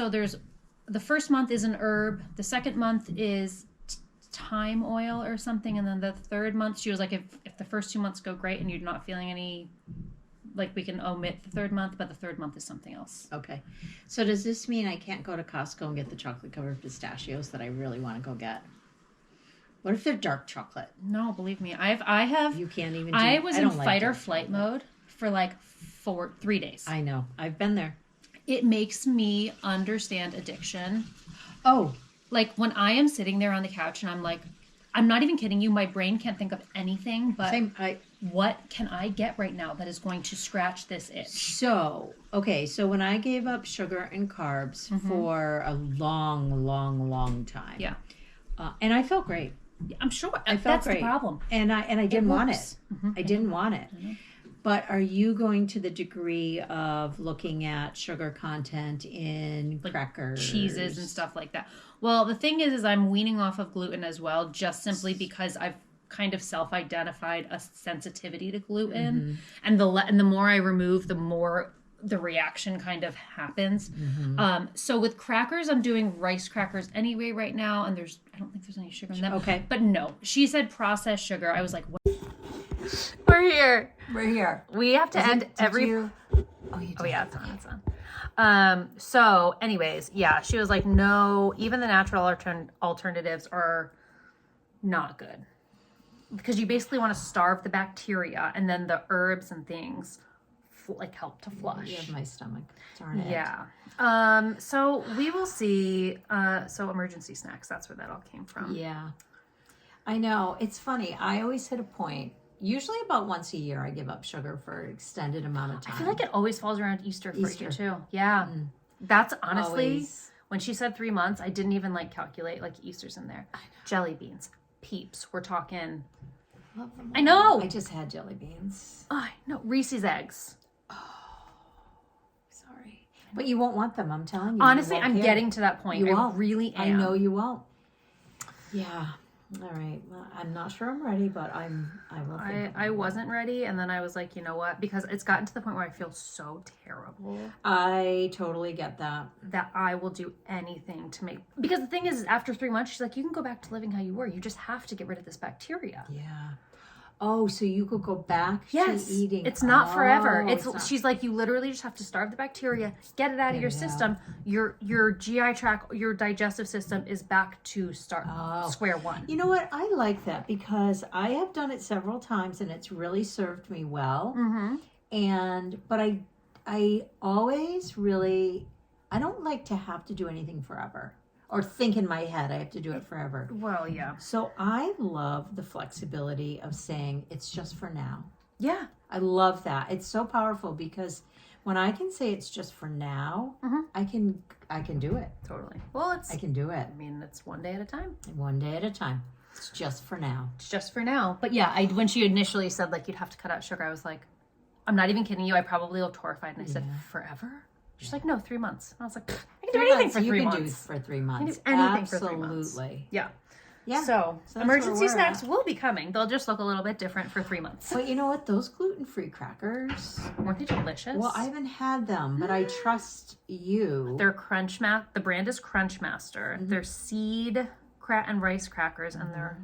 the first month is an herb. The second month is thyme oil or something, and then the third month she was like, if the first 2 months go great and you're not feeling any, like, we can omit the third month, but the third month is something else. Okay. So does this mean I can't go to Costco and get the chocolate covered pistachios that I really want to go get? What if they're dark chocolate? No, believe me, I have. You can't even. I was in don't like fight or dark flight chocolate. mode for like 3 days. I know. I've been there. It makes me understand addiction. Oh, Like when I am sitting there on the couch and I'm like, I'm not even kidding you. My brain can't think of anything but same. what can I get right now that is going to scratch this itch? So, okay. So when I gave up sugar and carbs for a long, long, long time. Yeah. And I felt great. I'm sure I felt that's great. the problem. And I didn't want it. works. I didn't want it. But are you going to the degree of looking at sugar content in Like crackers, cheeses and stuff like that. Well, the thing is I'm weaning off of gluten as well, just simply because I've kind of self-identified a sensitivity to gluten, and the more I remove, the more the reaction kind of happens. So with crackers, I'm doing rice crackers anyway right now, and I don't think there's any sugar in them. Okay. But no, she said processed sugar. I was like, what? We're here. We're here. We have to end every. Oh, you Oh yeah, it's on. It's on. So, anyways, yeah, she was like, no, even the natural alternatives are not good because you basically want to starve the bacteria, and then the herbs and things like help to flush. You have my stomach. Darn it. Yeah. So we will see. So emergency snacks. That's where that all came from. Yeah. I know. It's funny. I always hit a point. Usually about once a year, I give up sugar for an extended amount of time. I feel like it always falls around Easter for Easter. you too. Yeah. That's honestly, Always. when she said 3 months, I didn't even like calculate like Easter's in there. Jelly beans, Peeps. We're talking. Love them I know. I just had jelly beans. Oh, no, Reese's eggs. Sorry. But you won't want them, I'm telling you. Honestly, You I'm won't care. getting to that point. You I won't. really am. I know you won't. Yeah. All right. Well, I'm not sure I'm ready, but I will. I wasn't ready, and then I was like, you know what? Because it's gotten to the point where I feel so terrible I totally get that. that I will do anything to make. Because the thing is, after 3 months, she's like, you can go back to living how you were. You just have to get rid of this bacteria. Yeah. Oh, so you could go back Yes, to eating. it's not forever. Oh, It's not- she's like, you literally just have to starve the bacteria, get it out of your system. Your GI tract, your digestive system is back to square one. You know what? I like that because I have done it several times and it's really served me well. But I always really, I don't like to have to do anything forever or think in my head I have to do it forever. Well, yeah, So I love the flexibility of saying it's just for now. yeah. I love that. It's so powerful because when I can say it's just for now, I can do it. Totally. Well, I can do it I mean, it's one day at a time. one day at a time. It's just for now. It's just for now. But yeah, when she initially said like you'd have to cut out sugar, I was like, I'm not even kidding you. I probably looked horrified, and I said, forever? She's like, no, 3 months. And I was like, I can do anything for 3 months. You can do for 3 months. I can do anything for 3 months. Absolutely. Yeah. Yeah. So that's emergency where we're snacks at. will be coming. They'll just look a little bit different for 3 months. But you know what? Those gluten-free crackers. Weren't they delicious? Well, I haven't had them, but I trust you. They're the brand is Crunch Master. They're seed and rice crackers, and they're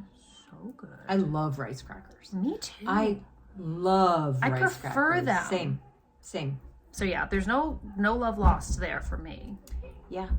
so good. I love rice crackers. Me too. I love I rice prefer crackers. them. Same. So yeah, there's no love lost there for me. Yeah.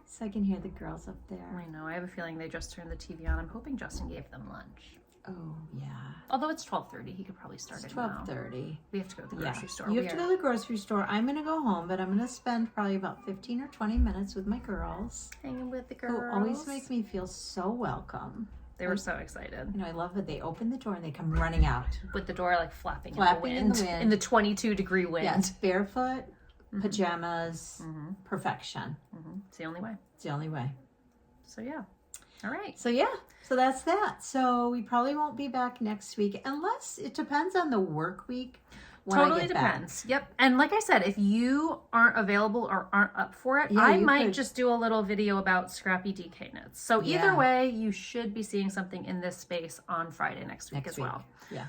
So I can hear the girls up there. I know. I have a feeling they just turned the TV on. I'm hoping Justin gave them lunch. Oh, yeah. Although it's 12:30, he could probably start it now. 12:30. We have to go to the grocery store. You have to go to the grocery store. I'm going to go home, but I'm going to spend probably about 15 or 20 minutes with my girls. Hanging with the girls. Who always make me feel so welcome. They were so excited. You know, I love that they open the door and they come running out. With the door like flapping in the wind. In the 22-degree wind. Yes, barefoot, pajamas, perfection. It's the only way. It's the only way. So yeah. All right. So yeah, so that's that. So we probably won't be back next week unless it depends on the work week. Totally depends. Yep. And like I said, if you aren't available or aren't up for it, I might just do a little video about scrappy DK knits. So either way, you should be seeing something in this space on Friday next week as well. Yeah.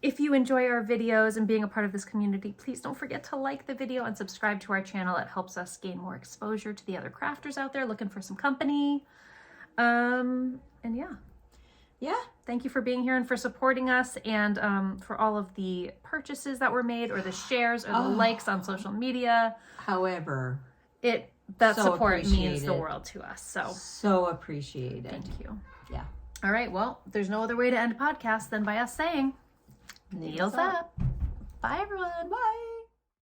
If you enjoy our videos and being a part of this community, please don't forget to like the video and subscribe to our channel. It helps us gain more exposure to the other crafters out there looking for some company. And yeah, thank you for being here and for supporting us, and for all of the purchases that were made, or the shares, or the likes on social media. However, that support means the world to us. So appreciated. Thank you. Yeah. All right. Well, there's no other way to end a podcast than by us saying, needles up. Bye, everyone. Bye.